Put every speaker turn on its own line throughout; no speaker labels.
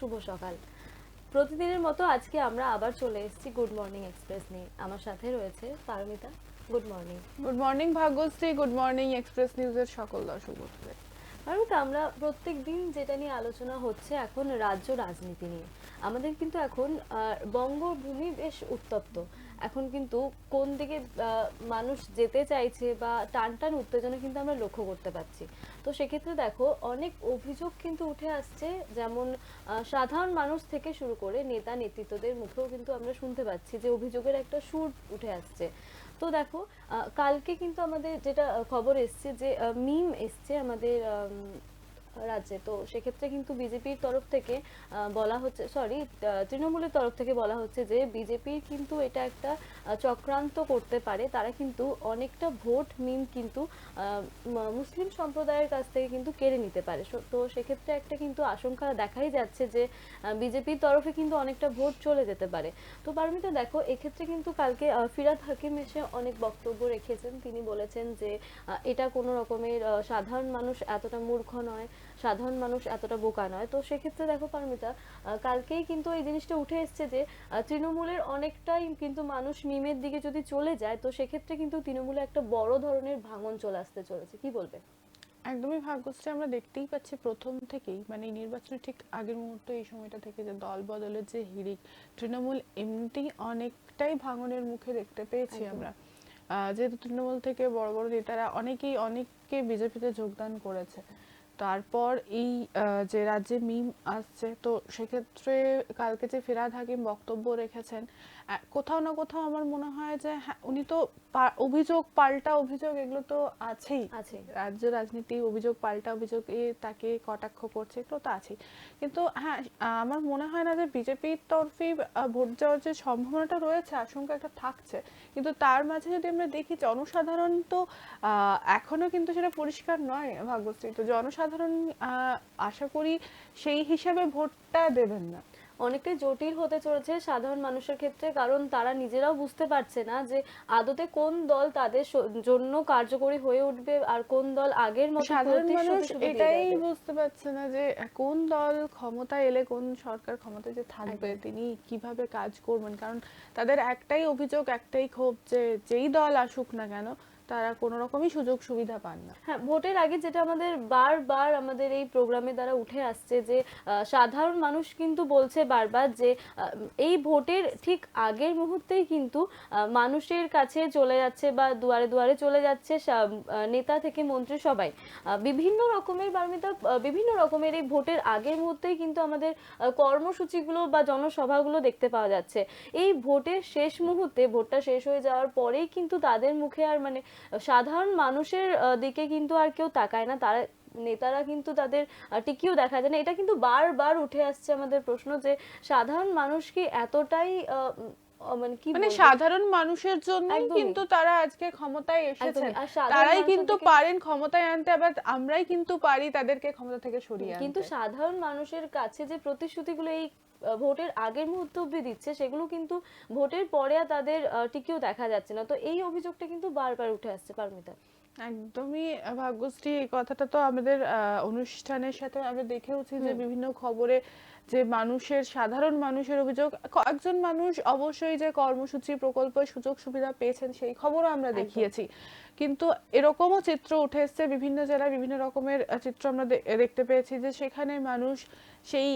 শুভ সকাল। প্রতিদিনের মতো আজকে আমরা আবার চলে এসেছি গুড মর্নিং এক্সপ্রেস নিয়ে। আমার সাথে রয়েছে Paramita. Good morning.
Good morning Bhagyashree, good morning express নিউজের সকল দর্শক বন্ধুদের।
পারমিতা, আমরা প্রত্যেক দিন যেটা নিয়ে আলোচনা হচ্ছে এখন রাজ্য রাজনীতি নিয়ে। আমাদের কিন্তু এখন বঙ্গভূমি বেশ উত্তপ্ত। এখন কিন্তু কোন দিকে মানুষ যেতে চাইছে বা টান টান উত্তেজনা কিন্তু আমরা লক্ষ্য করতে পারছি। তো সেক্ষেত্রে দেখো, অনেক অভিযোগ কিন্তু উঠে আসছে, যেমন সাধারণ মানুষ থেকে শুরু করে নেতা নেতৃত্বদের মুখেও কিন্তু আমরা শুনতে পাচ্ছি যে অভিযোগের একটা সুর উঠে আসছে। তো দেখো, কালকে কিন্তু আমাদের যেটা খবর এসছে যে মিম এসছে আমাদের রাজ্যে। তো সেক্ষেত্রে কিন্তু বিজেপির তরফ থেকে বলা হচ্ছে, সরি, তৃণমূলের তরফ থেকে বলা হচ্ছে যে বিজেপির কিন্তু এটা একটা চক্রান্ত করতে পারে। তারা কিন্তু অনেকটা ভোট মিম কিন্তু মুসলিম সম্প্রদায়ের কাছ থেকে কিন্তু কেড়ে নিতে পারে। তো সেক্ষেত্রে একটা কিন্তু আশঙ্কা দেখাই যাচ্ছে যে বিজেপির তরফে কিন্তু অনেকটা ভোট চলে যেতে পারে। তো পারমিতা দেখো, এক্ষেত্রে কিন্তু কালকে ফিরহাদ হাকিম এসে অনেক বক্তব্য রেখেছেন। তিনি বলেছেন যে এটা কোনো রকমের সাধারণ মানুষ এতটা মূর্খ নয়, সাধারণ মানুষ এতটা বোকা নয়। তো সেক্ষেত্রে দেখো পারমিতা, কালকেই কিন্তু এই জিনিসটা উঠে এসছে যে তৃণমূলের অনেকটাই কিন্তু মানুষ মিমের দিকে যদি চলে যায়, তো সেক্ষেত্রে কিন্তু তৃণমূলে একটা বড় ধরনের ভাঙন চলে আসতে চলেছে। কি বলবে?
একদমই ভাগ্যশ্রী, আমরা দেখতেই পাচ্ছি প্রথম থেকেই, মানে নির্বাচনের ঠিক আগের মুহূর্তে এই সময়টা থেকে যে দল বদলের যে হিড়িক, তৃণমূল এমনিতেই অনেকটাই ভাঙনের মুখে দেখতে পেয়েছি আমরা। যেহেতু তৃণমূল থেকে বড় বড় নেতারা অনেককে বিজেপিতে যোগদান করেছে, তারপর এই যে রাজ্যে মিম আসছে, তো সেক্ষেত্রে কালকে যে ফিরহাদ হাকিম বক্তব্য রেখেছেন, কোথাও না কোথাও আমার মনে হয় যে হ্যাঁ, উনি তো অভিযোগ পাল্টা অভিযোগ এগুলো তো আছেই। রাজ্য রাজনীতি অভিযোগ পাল্টা অভিযোগ তাকে কটাক্ষ করছে, এগুলো তো আছেই। কিন্তু হ্যাঁ, আমার মনে হয় না যে বিজেপির তরফে ভোট যাওয়ার যে সম্ভাবনাটা রয়েছে, আশঙ্কা একটা থাকছে। কিন্তু তার মাঝে যদি আমরা দেখি জনসাধারণ তো এখনো কিন্তু সেটা পরিষ্কার নয় ভাগ্যশ্রী। তো জনসাধারণ আশা করি সেই হিসাবে ভোটটা দেবেন না।
অনেকটাই জটিল হতে চলেছে সাধারণ মানুষের ক্ষেত্রে, কারণ তারা নিজেরাও বুঝতে পারছে না যে আদতে কোন দল তাদের জন্য কার্যকরী হয়ে উঠবে আর কোন দল আগের মতো
সাধারণ মানুষ
প্রতিশ্রুতি শুধু দিয়ে
এটাই
যাবে।
বুঝতে পারছে না যে কোন দল ক্ষমতায় এলে, কোন সরকার ক্ষমতায় যে থাকবে, তিনি কিভাবে কাজ করবেন। কারণ তাদের একটাই অভিযোগ, একটাই ক্ষোভ যে যেই দল আসুক না কেন তারা কোনো রকমই সুযোগ সুবিধা পান না।
হ্যাঁ, ভোটের আগে যেটা আমাদের বারবার আমাদের এই প্রোগ্রামে দ্বারা উঠে আসছে যে সাধারণ মানুষ কিন্তু বলছে বারবার যে এই ভোটের ঠিক আগের মুহূর্তেই কিন্তু মানুষের কাছে চলে যাচ্ছে বা দুয়ারে দুয়ারে চলে যাচ্ছে নেতা থেকে মন্ত্রী সবাই বিভিন্ন রকমের বার্মিতা, বিভিন্ন রকমের এই ভোটের আগের মুহূর্তেই কিন্তু আমাদের কর্মসূচিগুলো বা জনসভাগুলো দেখতে পাওয়া যাচ্ছে। এই ভোটের শেষ মুহূর্তে, ভোটটা শেষ হয়ে যাওয়ার পরেই কিন্তু তাদের মুখে আর মানে সাধারণ মানুষের দিকে কিন্তু আর কেউ তাকায় না। তারা নেতারা কিন্তু তাদের টিকিও দেখা যায় না। এটা কিন্তু বারবার উঠে আসছে আমাদের প্রশ্ন যে সাধারণ মানুষ কি এতটাই মানে
সাধারণ মানুষের জন্যই কিন্তু তারা আজকে ক্ষমতায় এসেছেন। তারাই কিন্তু পারেন ক্ষমতায় আনতে, আবার আমরাই কিন্তু পারি তাদেরকে ক্ষমতা থেকে সরিয়ে আনতে।
কিন্তু সাধারণ মানুষের কাছে যে প্রতিশ্রুতিগুলো এই ভোটের আগের মুহূর্তে অব্দি দিচ্ছে, সেগুলো কিন্তু ভোটের পরে আর তাদের টিকিও দেখা যাচ্ছে না। তো এই অভিযোগটা কিন্তু বারবার উঠে আসছে পারমিতা।
একদমই ভাগ্যশ্রী, এই কথাটা তো আমাদের অনুষ্ঠানের সাথে আমরা দেখেওছি যে বিভিন্ন খবরে যে মানুষের, সাধারণ মানুষের অভিযোগ, কয়েকজন মানুষ অবশ্যই যে কর্মসূচি প্রকল্প সুযোগ সুবিধা পেয়েছেন সেই খবরও আমরা দেখিয়েছি। কিন্তু এরকমও চিত্র উঠে এসছে বিভিন্ন জেলায়, বিভিন্ন রকমের চিত্র আমরা দেখতে পেয়েছি যে সেখানে মানুষ সেই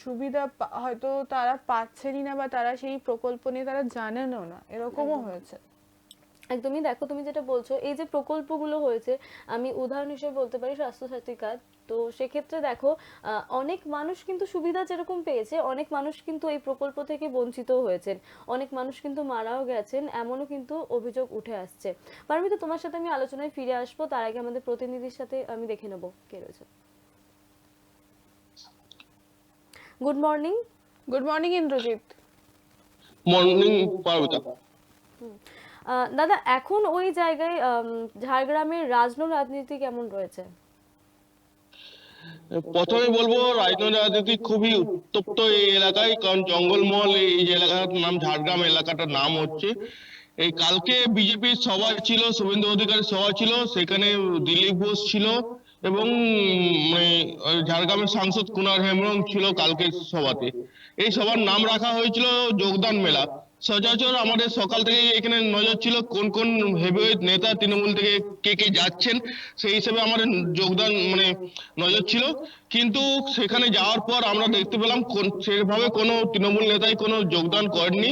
সুবিধা হয়তো তারা পাচ্ছেনই না, বা তারা সেই প্রকল্প নিয়ে তারা জানেনও না, এরকমও হয়েছে।
একদমই। দেখো, তুমি যেটা বলছো, এই যে প্রকল্পগুলো হয়েছে, আমি উদাহরণ হিসেবে বলতে পারি স্বাস্থ্যসাথী কার্ড। তো সেক্ষেত্রে দেখো, অনেক মানুষ কিন্তু সুবিধা যেরকম পেয়েছে, অনেক মানুষ কিন্তু এই প্রকল্প থেকে বঞ্চিত হয়েছেন, অনেক মানুষ কিন্তু মারাও গেছেন, এমনও কিন্তু অভিযোগ উঠে আসছে। পারমিতা, তোমার সাথে আমি আলোচনায় ফিরে আসবো, তার আগে আমাদের প্রতিনিধির সাথে আমি দেখে নেবো কে রয়েছে। Good morning.
Good morning Indrajit.
Morning Paramita.
দাদা, এখন ওই জায়গায় ঝাড়গ্রামের রাজনীতি কেমন রয়েছে?
প্রথমে বলবো রাজনীতি খুবই উত্তপ্ত এই এলাকায়, কারণ জঙ্গলমহল এই এলাকার নাম ঝাড়গ্রাম এলাকাটার নাম হচ্ছে। এই কালকে বিজেপির সভা ছিল, শুভেন্দু অধিকারীর সভা ছিল, সেখানে দিলীপ ঘোষ ছিল এবং মানে ঝাড়গ্রামের সাংসদ কুনাল হেমব্রম ছিল কালকের সভাতে। এই সভার নাম রাখা হয়েছিল যোগদান মেলা। সচরাচর আমাদের সকাল থেকে এখানে নজর ছিল কোন কোন হেভিওয়েট নেতা তৃণমূল থেকে কে কে যাচ্ছেন, সেই হিসেবে আমাদের যোগদান মানে নজর ছিল। কিন্তু সেখানে যাওয়ার পর আমরা দেখতে পেলাম সেভাবে কোনো তৃণমূল নেতাই কোনো যোগদান করেননি।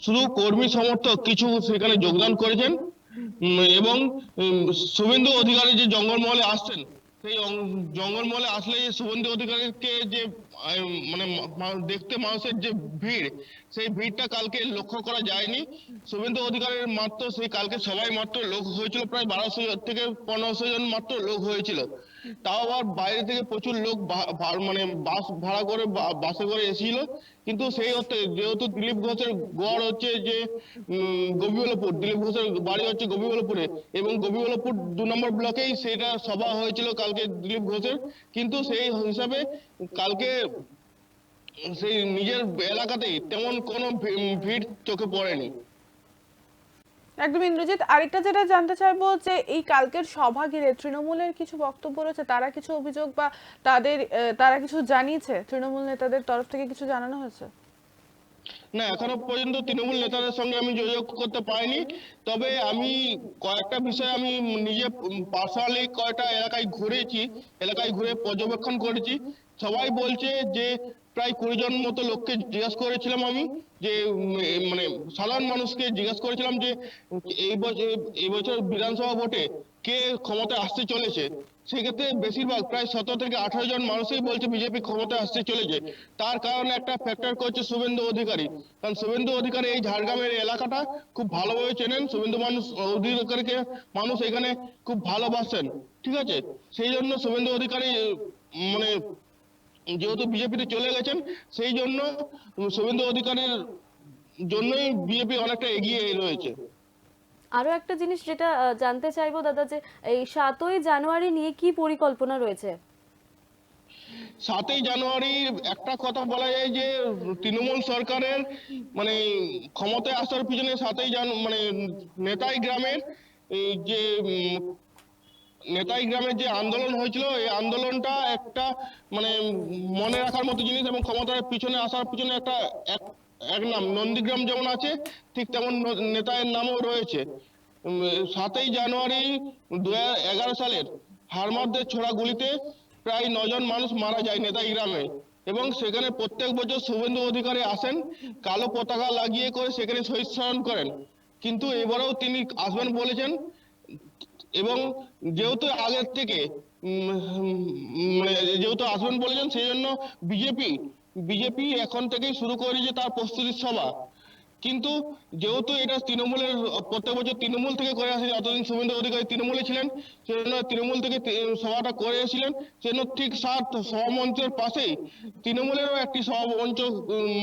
শুধু কর্মী সমর্থক কিছু সেখানে যোগদান করেছেন। এবং শুভেন্দু অধিকারী যে জঙ্গলমহলে আসছেন, সেই জঙ্গলমহলে আসলে শুভেন্দু অধিকারীকে যে মানে দেখতে মানুষের যে ভিড়, সেই ভিড়টা কালকে লক্ষ্য করা যায়নি। শুভেন্দু অধিকারীর মাত্র সেই কালকে সবাই মাত্র লোক হয়েছিল প্রায় 1200 থেকে 1500 জন মাত্র লোক হয়েছিল। তাও আবার বাইরে থেকে প্রচুর লোক মানে বাস ভাড়া করে বাসে করে এসেছিল। কিন্তু সেই অর্থে যেহেতু দিলীপ ঘোষের গড় হচ্ছে যে গোপীবল্লভপুর, দিলীপ ঘোষের বাড়ি হচ্ছে গোপীবল্লভপুরে, এবং গোপীবল্লভপুর 2 নম্বর ব্লকেই সেটা সভা হয়েছিল কালকে দিলীপ ঘোষের। কিন্তু সেই হিসাবে কালকে সেই নিজের এলাকাতেই তেমন কোনো ভিড় চোখে পড়েনি।
একদম ইন্দ্রজিৎ, আরেকটা যেটা জানতে চাইবো যে এই কালকের সভা ঘিরে তৃণমূলের কিছু বক্তব্য রয়েছে, তারা কিছু অভিযোগ বা তারা কিছু জানিয়েছে, তৃণমূল নেতাদের তরফ থেকে কিছু জানানো হয়েছে?
না, এখনো পর্যন্ত তৃণমূল নেতাদের সঙ্গে আমি যোগাযোগ করতে পারিনি। তবে আমি কয়েকটা বিষয় আমি নিজে পার্সোনালি কয়েকটা এলাকায় ঘুরেছি, এলাকায় ঘুরে পর্যবেক্ষণ করেছি। সবাই বলছে যে প্রায় 20 জন মতো লোককে জিজ্ঞাসা করেছিলাম আমি, যে মানে সাধারণ মানুষকে জিজ্ঞাসা করেছিলাম যে এই বছর বিধানসভা ভোটে কে ক্ষমতায় আসতে চলেছে। সেক্ষেত্রে বেশিরভাগ প্রায় 17 থেকে 18 জন মানুষই বলছে বিজেপি ক্ষমতায় আসতে চলেছে। তার কারণে একটা ফ্যাক্টর করছে শুভেন্দু অধিকারী, কারণ শুভেন্দু অধিকারী এই ঝাড়গ্রামের এলাকাটা খুব ভালোভাবে চেনেন। শুভেন্দু অধিকারীকে মানুষ এখানে খুব ভালোবাসেন, ঠিক আছে। সেই জন্য শুভেন্দু অধিকারী মানে যেহেতু বিজেপিতে চলে গেছেন, সেই জন্য শুভেন্দু অধিকারীর জন্যই বিজেপি অনেকটা এগিয়ে রয়েছে।
আরো একটা জিনিস যেটা জানতে চাইবো দাদা, যে এই 7ই জানুয়ারি নিয়ে কি পরিকল্পনা রয়েছে?
7ই জানুয়ারি একটা কথা বলা যায় যে তৃণমূল সরকারের মানে ক্ষমতায় আসার পিছনে মানে নেতাই গ্রামের এই যে নেতাই গ্রামের যে আন্দোলন হয়েছিল, এই আন্দোলনটা একটা মানে মনে রাখার মতো জিনিস। এবং ক্ষমতার পিছনে আসার পিছনে একটা এক নাম নন্দীগ্রাম যেমন আছে, ঠিক তেমন নেতায়ের নামও রয়েছে। 7ই জানুয়ারি 2011 সালের হারমাদদের ছোড়া গুলিতে প্রায় 9 জন মানুষ মারা যায় নেতাই গ্রামে। এবং সেখানে প্রত্যেক বছর শুভেন্দু অধিকারী আসেন, কালো পতাকা লাগিয়ে করে সেখানে শহীদ স্মরণ করেন। কিন্তু এবারেও তিনি আসবেন বলেছেন। এবং যেহেতু আগের থেকে মানে যেহেতু আসবেন বলেছেন, সেই জন্য বিজেপি এখন থেকেই শুরু করেছে তার প্রস্তুতির সভা। কিন্তু যেহেতু এটা তৃণমূলের প্রত্যেক বছর তৃণমূল থেকে করে আসে, যতদিন শুভেন্দু অধিকারী তৃণমূলে ছিলেন, সেজন্য তৃণমূল থেকে সভাটা করে এসেছিলেন। সেজন্য ঠিক সভামঞ্চের পাশেই তৃণমূলেরও একটি সভামঞ্চ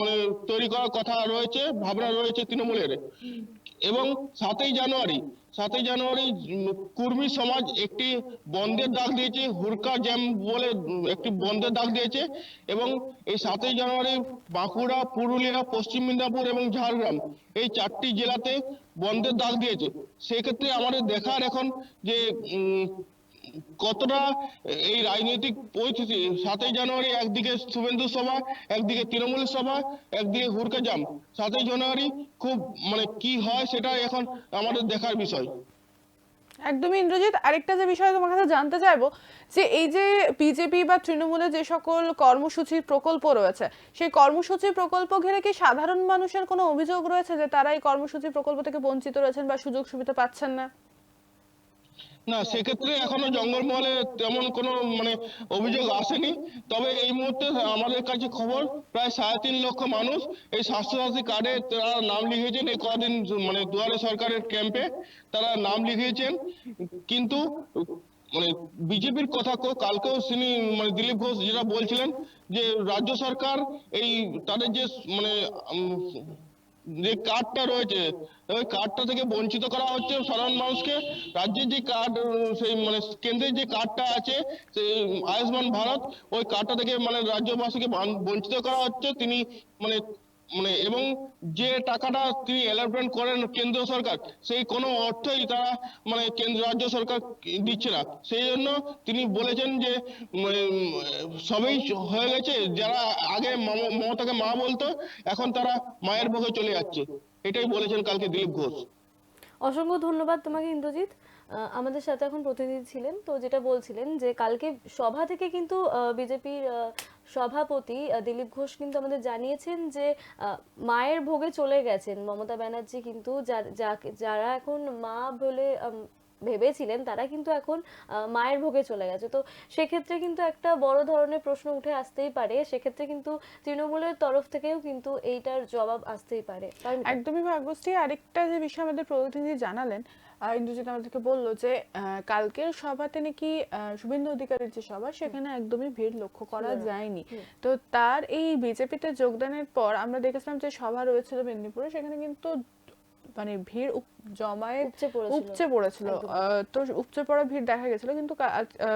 মানে তৈরি করার কথা রয়েছে, ভাবনা রয়েছে তৃণমূলের। এবং 7ই জানুয়ারি কুর্মী সমাজ একটি বন্ধের ডাক দিয়েছে, হুরকা জ্যাম বলে একটি বন্ধের ডাক দিয়েছে। এবং এই 7ই জানুয়ারি বাঁকুড়া, পুরুলিয়া, পশ্চিম মেদিনীপুর এবং ঝাড়গ্রাম এই 4টি জেলাতে বন্ধের ডাক দিয়েছে। সেক্ষেত্রে আমাদের দেখার এখন যে কতটা এই রাজনৈতিক পরিস্থিতি, 7ই জানুয়ারি একদিকে শুভেন্দু সভা, একদিকে তৃণমূল সভা, একদিকে হুরকা জাম, 7ই জানুয়ারি খুব মানে কি হয় সেটা এখন আমাদের দেখার বিষয়।
একদমই ইন্দ্রজিৎ, আরেকটা যে বিষয় তোমার কাছে জানতে চাইবো, যে এই যে বিজেপি বা তৃণমূলের যে সকল কর্মসূচির প্রকল্প রয়েছে, সেই কর্মসূচি প্রকল্প ঘিরে কি সাধারণ মানুষের কোনো অভিযোগ রয়েছে যে তারা এই কর্মসূচি প্রকল্প থেকে বঞ্চিত রয়েছেন বা সুযোগ সুবিধা পাচ্ছেন না?
না, সেক্ষেত্রে এখনো জঙ্গলমহলে তেমন কোনো মানে অভিযোগ আসেনি। তবে এই মুহূর্তে আমাদের কাছে খবর প্রায় 3.5 লক্ষ মানুষ এই স্বাস্থ্যসাথী কার্ডে তারা নাম লিখিয়েছেন। এই কদিন মানে দুয়ারে সরকারের ক্যাম্পে তারা নাম লিখিয়েছেন। কিন্তু মানে বিজেপির কথা কালকেও তিনি মানে দিলীপ ঘোষ যেটা বলছিলেন, যে রাজ্য সরকার এই তাদের যে মানে যে কার্ডটা রয়েছে, ওই কার্ডটা থেকে বঞ্চিত করা হচ্ছে সাধারণ মানুষকে। রাজ্যের যে কার্ড, সেই মানে কেন্দ্রের যে কার্ডটা আছে, সেই আয়ুষ্মান ভারত, ওই কার্ডটা থেকে মানে রাজ্যবাসীকে বঞ্চিত করা হচ্ছে। তিনি মানে মানে এবং যে টাকাটা তিনি অ্যালটমেন্ট করেন কেন্দ্র সরকার, সেই কোনো অর্থই তারা মানে কেন্দ্র রাজ্য সরকার দিচ্ছে না। সেই জন্য তিনি বলেছেন যে সবই হয়ে গেছে, যারা আগে মমতাকে মা বলতো এখন তারা মায়ের ভোগে চলে যাচ্ছে, এটাই বলেছেন কালকে দিলীপ ঘোষ।
অসংখ্য ধন্যবাদ তোমাকে ইন্দ্রজিৎ। আমাদের সাথে এখন প্রতিনিধি ছিলেন, তো যেটা বলছিলেন যে কালকে সভা থেকে কিন্তু বিজেপির সভাপতি দিলীপ ঘোষ কিন্তু আমাদের জানিয়েছেন যে মায়ের ভোগে চলে গেছেন মমতা ব্যানার্জি, কিন্তু যারা এখন মা বলে ভেবেছিলেন তারা কিন্তু এখন মায়ের ভোগে চলে গেছে। তো সেক্ষেত্রে কিন্তু একটা বড় ধরনের প্রশ্ন উঠে আসতেই পারে, সেক্ষেত্রে কিন্তু তৃণমূলের তরফ থেকেও কিন্তু এইটার জবাব আসতেই পারে।
একদমই ভাগ্যশ্রী, আরেকটা যে বিষয় আমাদের প্রতিনিধি জানালেন, ইন্দ্রজিৎ আমাদেরকে বললো যে কালকের সভাতে নাকি শুভেন্দু অধিকারীর যে সভা সেখানে একদমই ভিড় লক্ষ্য করা যায়নি। তো তার এই বিজেপিতে যোগদানের পর আমরা দেখেছিলাম যে সভা রয়েছিল মেদিনীপুরে, সেখানে কিন্তু মানে ভিড় জমায়ে উপচে পড়েছিল। তো উপচে পড়া ভিড় দেখা গেছিল, কিন্তু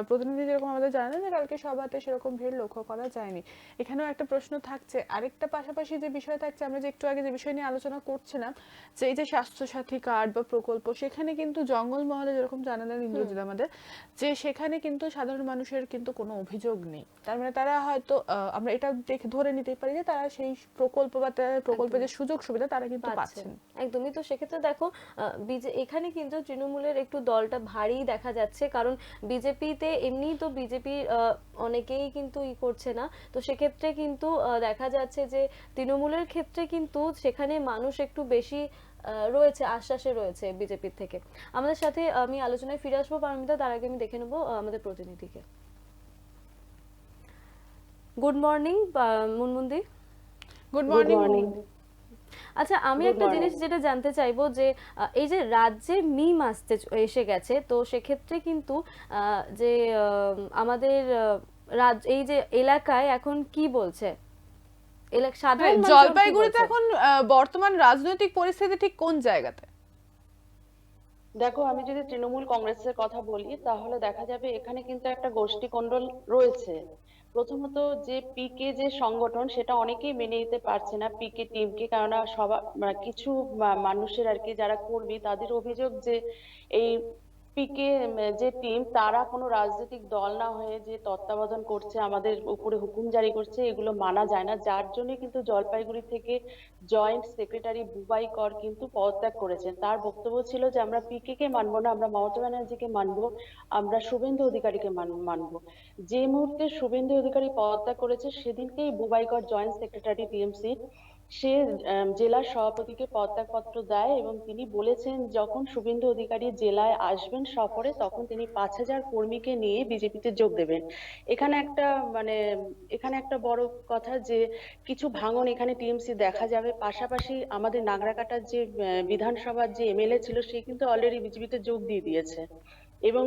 প্রতিনিধি যেরকম আমাদের জানালেন যে কালকে সভাতে সেরকম ভিড় লক্ষ্য করা যায়নি। এখানেও একটা প্রশ্ন থাকছে, আরেকটা পাশাপাশি যে বিষয় থাকছে, আমরা যে একটু আগে যে বিষয় নিয়ে আলোচনা করছিলাম যে এই যে স্বাস্থ্যসাথী কার্ড বা প্রকল্প, সেখানে কিন্তু জঙ্গলমহলে যেরকম জানালেন ইন্দ্রজিৎ আমাদের, যে সেখানে কিন্তু সাধারণ মানুষের কিন্তু কোনো অভিযোগ নেই। তার মানে তারা হয়তো আমরা এটা দেখে ধরে নিতেই পারি যে তারা সেই প্রকল্প বা প্রকল্পের যে সুযোগ সুবিধা তারা কিন্তু পাচ্ছেন
একদমই। তো সেক্ষেত্রে দেখো এখানে কিন্তু তৃণমূলের একটু দলটা ভারী দেখা যাচ্ছে, কারণ বিজেপিতে এমনি তো বিজেপির অনেকেই কিন্তু করছে না, তো সেক্ষেত্রে কিন্তু দেখা যাচ্ছে যে তৃণমূলের ক্ষেত্রে কিন্তু সেখানে মানুষ একটু বেশি রয়েছে, আশ্বাসে রয়েছে বিজেপির থেকে। আমাদের সাথে আমি আলোচনায় ফিরে আসবো পারমিতা, তার আগে আমি দেখে নেবো আমাদের প্রতিনিধিকে। গুড মর্নিং মুনমুন্দি।
Good morning.
আচ্ছা, আমি একটা জিনিস যেটা জানতে চাইবো যে এই যে রাজ্যে মিম আসতে এসে গেছে, তো সেক্ষেত্রে কিন্তু যে আমাদের এই যে এলাকায় এখন কি বলছে সাধারণ মানুষ,
জলপাইগুড়িতে এখন বর্তমান রাজনৈতিক পরিস্থিতি ঠিক কোন জায়গাতে?
দেখো, আমি যদি তৃণমূল কংগ্রেসের কথা বলি তাহলে দেখা যাবে এখানে কিন্তু একটা গোষ্ঠী কোন্দল রয়েছে। প্রথমত যে পিকে যে সংগঠন, সেটা অনেকেই মেনে নিতে পারছে না পিকে টিমকে, কেননা সবার কিছু মানুষের আর কি যারা কর্মী, তাদের অভিযোগ যে এই পিকে যে টিম তারা কোনো রাজনৈতিক দল না হয়ে যে তত্ত্বাবধান করছে, আমাদের উপরে হুকুম জারি করছে, এগুলো মানা যায় না। যার জন্য কিন্তু জলপাইগুড়ি থেকে জয়েন্ট সেক্রেটারি বুবাই কর কিন্তু পদত্যাগ করেছেন। তার বক্তব্য ছিল যে আমরা পিকে কে মানবো না, আমরা মমতা ব্যানার্জিকে মানবো, আমরা শুভেন্দু অধিকারীকে মানবো। যে মুহূর্তে শুভেন্দু অধিকারী পদত্যাগ করেছে সেদিনকেই বুবাই কর জয়েন্ট সেক্রেটারি টিএমসি সে জেলার সভাপতিকে পদত্যাগপত্র দেয়, এবং তিনি বলেছেন যখন শুভেন্দু অধিকারী জেলায় আসবেন সফরে তখন তিনি 5,000 কর্মীকে নিয়ে বিজেপিতে যোগ দেবেন। এখানে একটা এখানে একটা বড় কথা যে কিছু ভাঙন এখানে টিএমসি দেখা যাবে। পাশাপাশি আমাদের নাগরাকাটার যে বিধানসভার যে এমএলএ ছিল সে কিন্তু অলরেডি বিজেপিতে যোগ দিয়ে দিয়েছে। এবং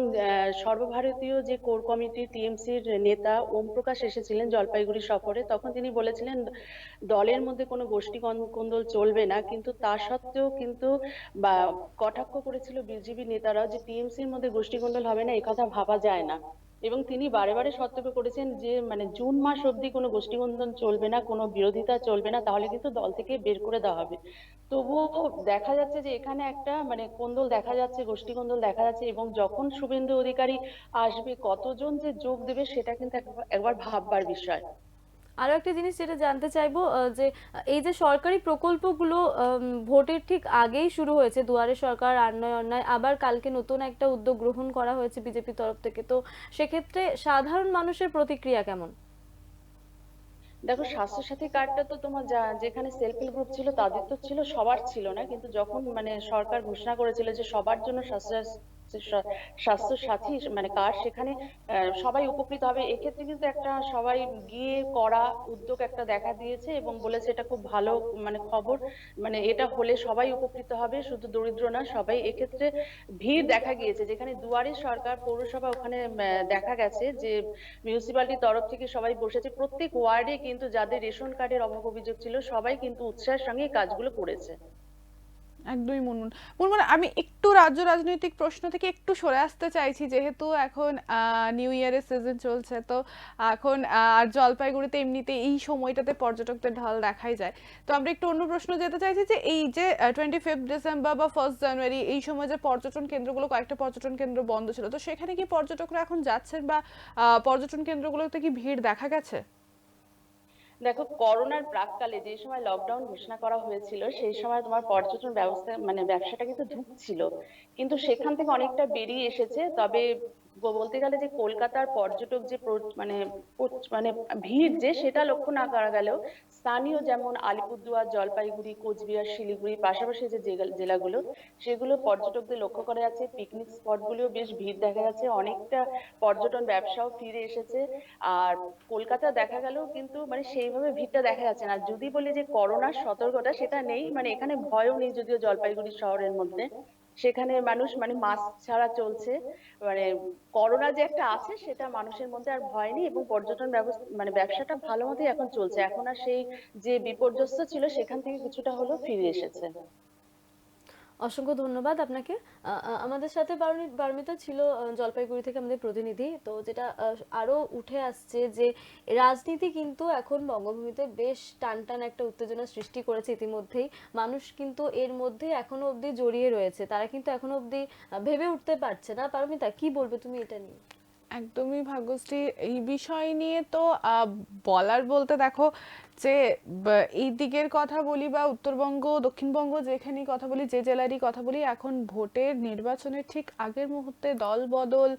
সর্বভারতীয় যে কোর কমিটি টিএমসির নেতা ওম প্রকাশ এসেছিলেন জলপাইগুড়ি সফরে, তখন তিনি বলেছিলেন দলের মধ্যে কোনো গোষ্ঠী কোন্দল চলবে না, কিন্তু তা সত্ত্বেও কিন্তু বা কটাক্ষ করেছিল বিজেপি নেতারা যে টিএমসির মধ্যে গোষ্ঠী কোন্দল হবে না, একথা ভাবা যায় না। এবং তিনি বারে বারে সতর্ক করেছেন যে জুন মাস অবধি কোনো গোষ্ঠীকন্দল চলবে না, কোনো বিরোধিতা চলবে না, তাহলে কিন্তু দল থেকে বের করে দেওয়া হবে। তবুও দেখা যাচ্ছে যে এখানে একটা কোন্দল দেখা যাচ্ছে, গোষ্ঠী কোন্দল দেখা যাচ্ছে। এবং যখন শুভেন্দু অধিকারী আসবে কতজন যে যোগ দেবে সেটা কিন্তু একবার ভাববার বিষয়।
আরো একটা জিনিস যেটা জানতে চাইবো যে এই যে সরকারি প্রকল্পগুলো ভোটের ঠিক আগেই শুরু হয়েছে, দুয়ারে সরকার, আন্নয় অন্যায়, আবার কালকে নতুন একটা উদ্যোগ গ্রহণ করা হয়েছে বিজেপির তরফ থেকে, তো সেক্ষেত্রে সাধারণ মানুষের প্রতিক্রিয়া কেমন?
দেখো, স্বাস্থ্যসাথী কার্ডটা তো তোমার যেখানে সেলফ হেল্প গ্রুপ ছিল তাদের তো ছিল, সবার ছিল না। কিন্তু যখন সরকার ঘোষণা করেছিল যে সবার জন্য স্বাস্থ্য সাথী কার্ড, সেখানে সবাই উপকৃত হবে। এক্ষেত্রে কিন্তু একটা সবাই গিয়ে করা উদ্যোগ একটা দেখা দিয়েছে এবং বলেছে এটা খুব ভালো খবর, এটা হলে সবাই উপকৃত হবে, শুধু দরিদ্র না সবাই। এক্ষেত্রে ভিড় দেখা গিয়েছে যেখানে দুয়ারে সরকার পৌরসভা, ওখানে দেখা গেছে যে মিউনিসিপ্যালিটির তরফ থেকে সবাই বসেছে। প্রত্যেক ওয়ার্ডে কিন্তু যাদের রেশন কার্ডের অভাব অভিযোগ ছিল সবাই কিন্তু উৎসাহের সঙ্গে এই কাজগুলো করেছে।
একদমই মুনমুন। মুনমুন, আমি একটু রাজ্য রাজনৈতিক প্রশ্ন থেকে একটু সরে আসতে চাইছি, যেহেতু এখন নিউ ইয়ারের সিজন চলছে, তো এখন আর জলপাইগুড়িতে এমনিতে এই সময়টাতে পর্যটকদের ঢল দেখাই যায়। তো আমরা একটু অন্য প্রশ্ন যেতে চাইছি যে এই যে 25 ডিসেম্বর বা 1 জানুয়ারি এই সময় যে পর্যটন কেন্দ্রগুলো, কয়েকটা পর্যটন কেন্দ্র বন্ধ ছিল, তো সেখানে কি পর্যটকরা এখন যাচ্ছেন বা পর্যটন কেন্দ্রগুলোতে কি ভিড় দেখা গেছে?
দেখো, করোনার প্রাককালে যে সময় লকডাউন ঘোষণা করা হয়েছিল সেই সময় তোমার পর্যটন ব্যবস্থা মানে ব্যবসাটা কিন্তু ধুঁকছিল, কিন্তু সেখান থেকে অনেকটা বেরিয়ে এসেছে। তবে বলতে গেলে যে কলকাতার পর্যটক যে মানে ভিড় যে সেটা লক্ষ্য না করা গেলেও স্থানীয় যেমন আলিপুরদুয়ার, জলপাইগুড়ি, কোচবিহার, শিলিগুড়ি পাশাপাশি যে জেলাগুলো সেগুলো পর্যটকদের লক্ষ্য করা যাচ্ছে। পিকনিক স্পট গুলিও বেশ ভিড় দেখা যাচ্ছে, অনেকটা পর্যটন ব্যবসাও ফিরে এসেছে। আর কলকাতা দেখা গেল কিন্তু মানে সেইভাবে ভিড়টা দেখা যাচ্ছে না। যদি বলি যে করোনার সতর্কতা, সেটা নেই, মানে এখানে ভয়ও নেই, যদিও জলপাইগুড়ি শহরের মধ্যে সেখানে মানুষ মানে মাস্ক ছাড়া চলছে। মানে করোনা যে একটা আছে সেটা মানুষের মধ্যে আর ভয় নেই, এবং পর্যটন ব্যবস্থা মানে ব্যবসাটা ভালো মতোই এখন চলছে। এখন আর সেই যে বিপর্যস্ত ছিল সেখান থেকে কিছুটা হলেও ফিরে এসেছে।
অসংখ্য ধন্যবাদ আপনাকে। আমাদের সাথে পারমিতা ছিল জলপাইগুড়ি থেকে আমাদের প্রতিনিধি। তো যেটা আরো উঠে আসছে যে রাজনীতি কিন্তু এখন বঙ্গভূমিতে বেশ টান টান একটা উত্তেজনা সৃষ্টি করেছে ইতিমধ্যেই। মানুষ কিন্তু এর মধ্যে এখনো অবধি জড়িয়ে রয়েছে, তারা কিন্তু এখনো অবধি ভেবে উঠতে পারছে না। পারমিতা, কি বলবে তুমি এটা নিয়ে?
একদমই ভাগ্যশ্রী, এই বিষয় নিয়ে তো বলার বলতে দেখো যে এই দিকের কথা বলি বা উত্তরবঙ্গ দক্ষিণবঙ্গ যেখানেই কথা বলি, যে জেলারই কথা বলি, এখন ভোটের নির্বাচনের ঠিক আগের মুহূর্তে দল বদল,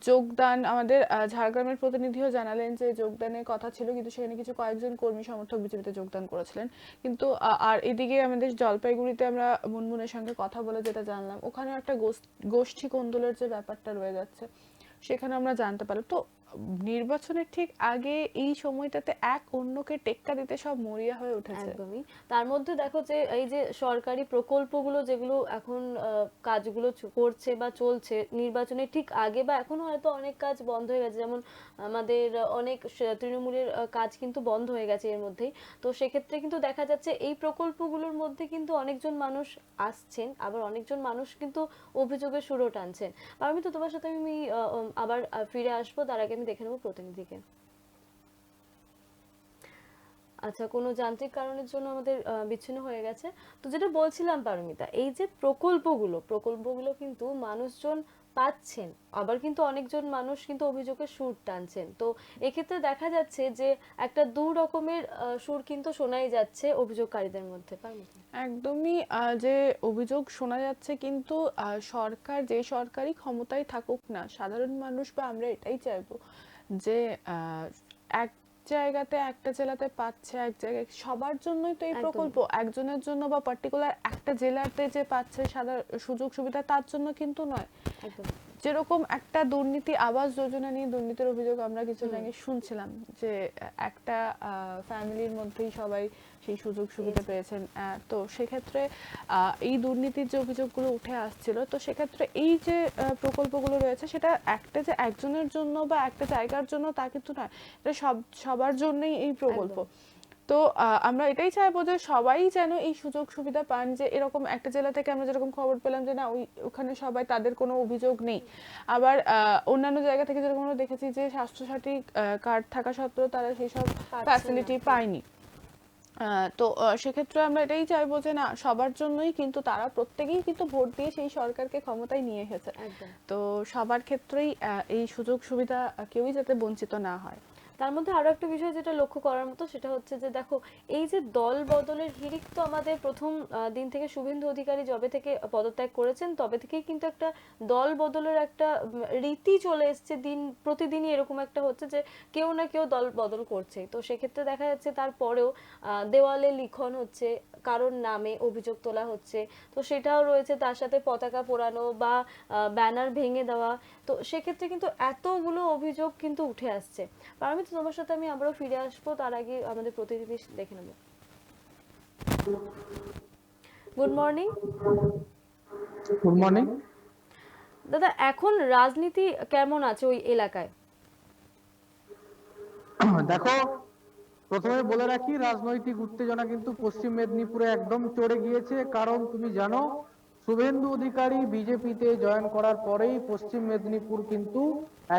যোগদান, আমাদের ঝাড়গ্রামের প্রতিনিধিও জানালেন যে যোগদানের কথা ছিল, কিন্তু সেখানে কিছু কয়েকজন কর্মী সমর্থক বিজেপিতে যোগদান করেছিলেন। কিন্তু আর এদিকে আমাদের জলপাইগুড়িতে আমরা মুনমুনের সঙ্গে কথা বলে যেটা জানলাম, ওখানে একটা গোষ্ঠী কোন্দলের যে ব্যাপারটা রয়ে যাচ্ছে সেখানে আমরা জানতে পারলাম। তো নির্বাচনের ঠিক আগে এই সময়টাতে এক অন্যকে টেক্কা দিতে সব মরিয়া হয়ে উঠেছে।
একদমই। তার মধ্যে দেখো যে এই যে সরকারি প্রকল্পগুলো যেগুলো এখন কাজগুলো করছে বা চলছে নির্বাচনের ঠিক আগে, বা এখন হয়তো অনেক কাজ বন্ধ হয়ে গেছে, যেমন আমাদের অনেক তৃণমূলের কাজ কিন্তু বন্ধ হয়ে গেছে এর মধ্যেই। তো সেক্ষেত্রে কিন্তু দেখা যাচ্ছে এই প্রকল্পগুলোর মধ্যে কিন্তু অনেকজন মানুষ আসছেন, আবার অনেকজন মানুষ কিন্তু অভিযোগের সুরও টানছেন। পারমিতা, তোমার সাথে আমি আবার ফিরে আসবো, তার আগে আমি দেখে নেবো প্রতিনিধিকে। আচ্ছা, কোনো যান্ত্রিক কারণের জন্য আমাদের বিচ্ছিন্ন হয়ে গেছে। তো যেটা বলছিলাম পারমিতা, এই যে প্রকল্পগুলো কিন্তু মানুষজন পাচ্ছেন, আবার কিন্তু অনেকজন মানুষ কিন্তু অভিযোগের সুর টানছেন। তো এক্ষেত্রে দেখা যাচ্ছে যে একটা দু রকমের সুর কিন্তু শোনাই যাচ্ছে অভিযোগকারীদের মধ্যে। পারমিতা,
একদমই যে অভিযোগ শোনা যাচ্ছে, কিন্তু সরকার যে সরকারি ক্ষমতায় থাকুক না, সাধারণ মানুষ বা আমরা এটাই চাইবো যে এক জায়গাতে একটা জেলাতে পাচ্ছে, এক জায়গায় সবার জন্যই তো এই প্রকল্প, একজনের জন্য বা পার্টিকুলার একটা জেলাতে যে পাচ্ছে সাধারণ সুযোগ সুবিধা তার জন্য কিন্তু নয়।
একদম
যেরকম একটা দুর্নীতি আবাস যোজনা নিয়ে দুর্নীতির অভিযোগ আমরা কিছুদিন আগে শুনছিলাম যে একটা ফ্যামিলির মধ্যেই সবাই সেই সুযোগ সুবিধা পেয়েছেন। তো সেক্ষেত্রে এই দুর্নীতির যে অভিযোগগুলো উঠে আসছিল, তো সেক্ষেত্রে এই যে প্রকল্পগুলো রয়েছে সেটা একটা যে একজনের জন্য বা একটা জায়গার জন্য তা কিন্তু নয়, এটা সবার জন্যই এই প্রকল্প। তো আমরা এটাই চাইবো যে সবাই যেন এই সুযোগ সুবিধা পান, যে এরকম একটা জেলা থেকে আমরা যেরকম খবর পেলাম যে না ওখানে সবাই, তাদের কোনো অভিযোগ নেই, আবার অন্যান্য জায়গা থেকে যেরকম আমরা দেখেছি যে স্বাস্থ্যসাথী কার্ড থাকা সত্ত্বেও তারা সেই সব ফ্যাসিলিটি পায়নি। তো সেক্ষেত্রে আমরা এটাই চাইবো যে না, সবার জন্যই কিন্তু তারা প্রত্যেকেই কিন্তু ভোট দিয়ে সেই সরকারকে ক্ষমতায় নিয়ে এসেছে। তো সবার ক্ষেত্রেই এই সুযোগ সুবিধা কেউই যাতে বঞ্চিত না হয়।
তার মধ্যে আরো একটা বিষয় যেটা লক্ষ্য করার মতো, সেটা হচ্ছে যে দেখো এই যে দল বদলের হিড়িক তো আমাদের প্রথম দিন থেকে শুভেন্দু অধিকারী যবে থেকে পদত্যাগ করেছেন তবে থেকেই কিন্তু একটা দল বদলের একটা রীতি চলে এসছে। দিন প্রতিদিনই এরকম একটা হচ্ছে যে কেউ না কেউ দল বদল করছে। তো সেক্ষেত্রে দেখা যাচ্ছে তারপরেও দেওয়ালে লিখন হচ্ছে, কারোর নামে অভিযোগ তোলা হচ্ছে, তো সেটাও রয়েছে, তার সাথে পতাকা পোড়ানো বা ব্যানার ভেঙে দেওয়া। তো সেক্ষেত্রে কিন্তু এতগুলো অভিযোগ কিন্তু উঠে আসছে। পারমিতা, তোমার সাথে আমি আবারও ফিরে আসবো, তার আগে আমাদের প্রতিনিধি দেখে নেব। Good morning.
Good morning.
দাদা, এখন রাজনীতি কেমন আছে ওই এলাকায়?
দেখো, প্রথমে বলে রাখি, রাজনৈতিক উত্তেজনা কিন্তু পশ্চিম মেদিনীপুরে একদম চড়ে গিয়েছে। কারণ তুমি জানো, শুভেন্দু অধিকারী বিজেপিতে জয়েন করার পরেই পশ্চিম মেদিনীপুর কিন্তু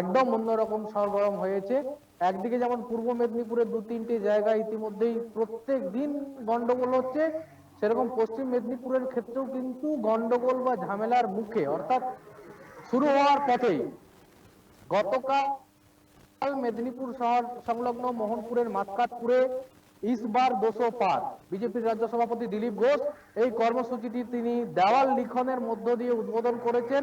একদম অন্যরকম সরগরম হয়েছে। একদিকে যেমন পূর্ব মেদিনীপুরের 2-3টি জায়গায় ইতিমধ্যেই প্রত্যেক দিন গন্ডগোল হচ্ছে, সেরকম পশ্চিম মেদিনীপুরের ক্ষেত্রেও কিন্তু গন্ডগোল বা ঝামেলার মুখে, অর্থাৎ শুরু হওয়ার পথেই গতকাল মেদিনীপুর শহর সংলগ্ন মোহনপুরের মাতকাতপুরে ইসবার 200 পার বিজেপির রাজ্য সভাপতি দিলীপ ঘোষ এই কর্মসূচিটি তিনি দেওয়াল লিখনের মধ্য দিয়ে উদ্বোধন করেছেন।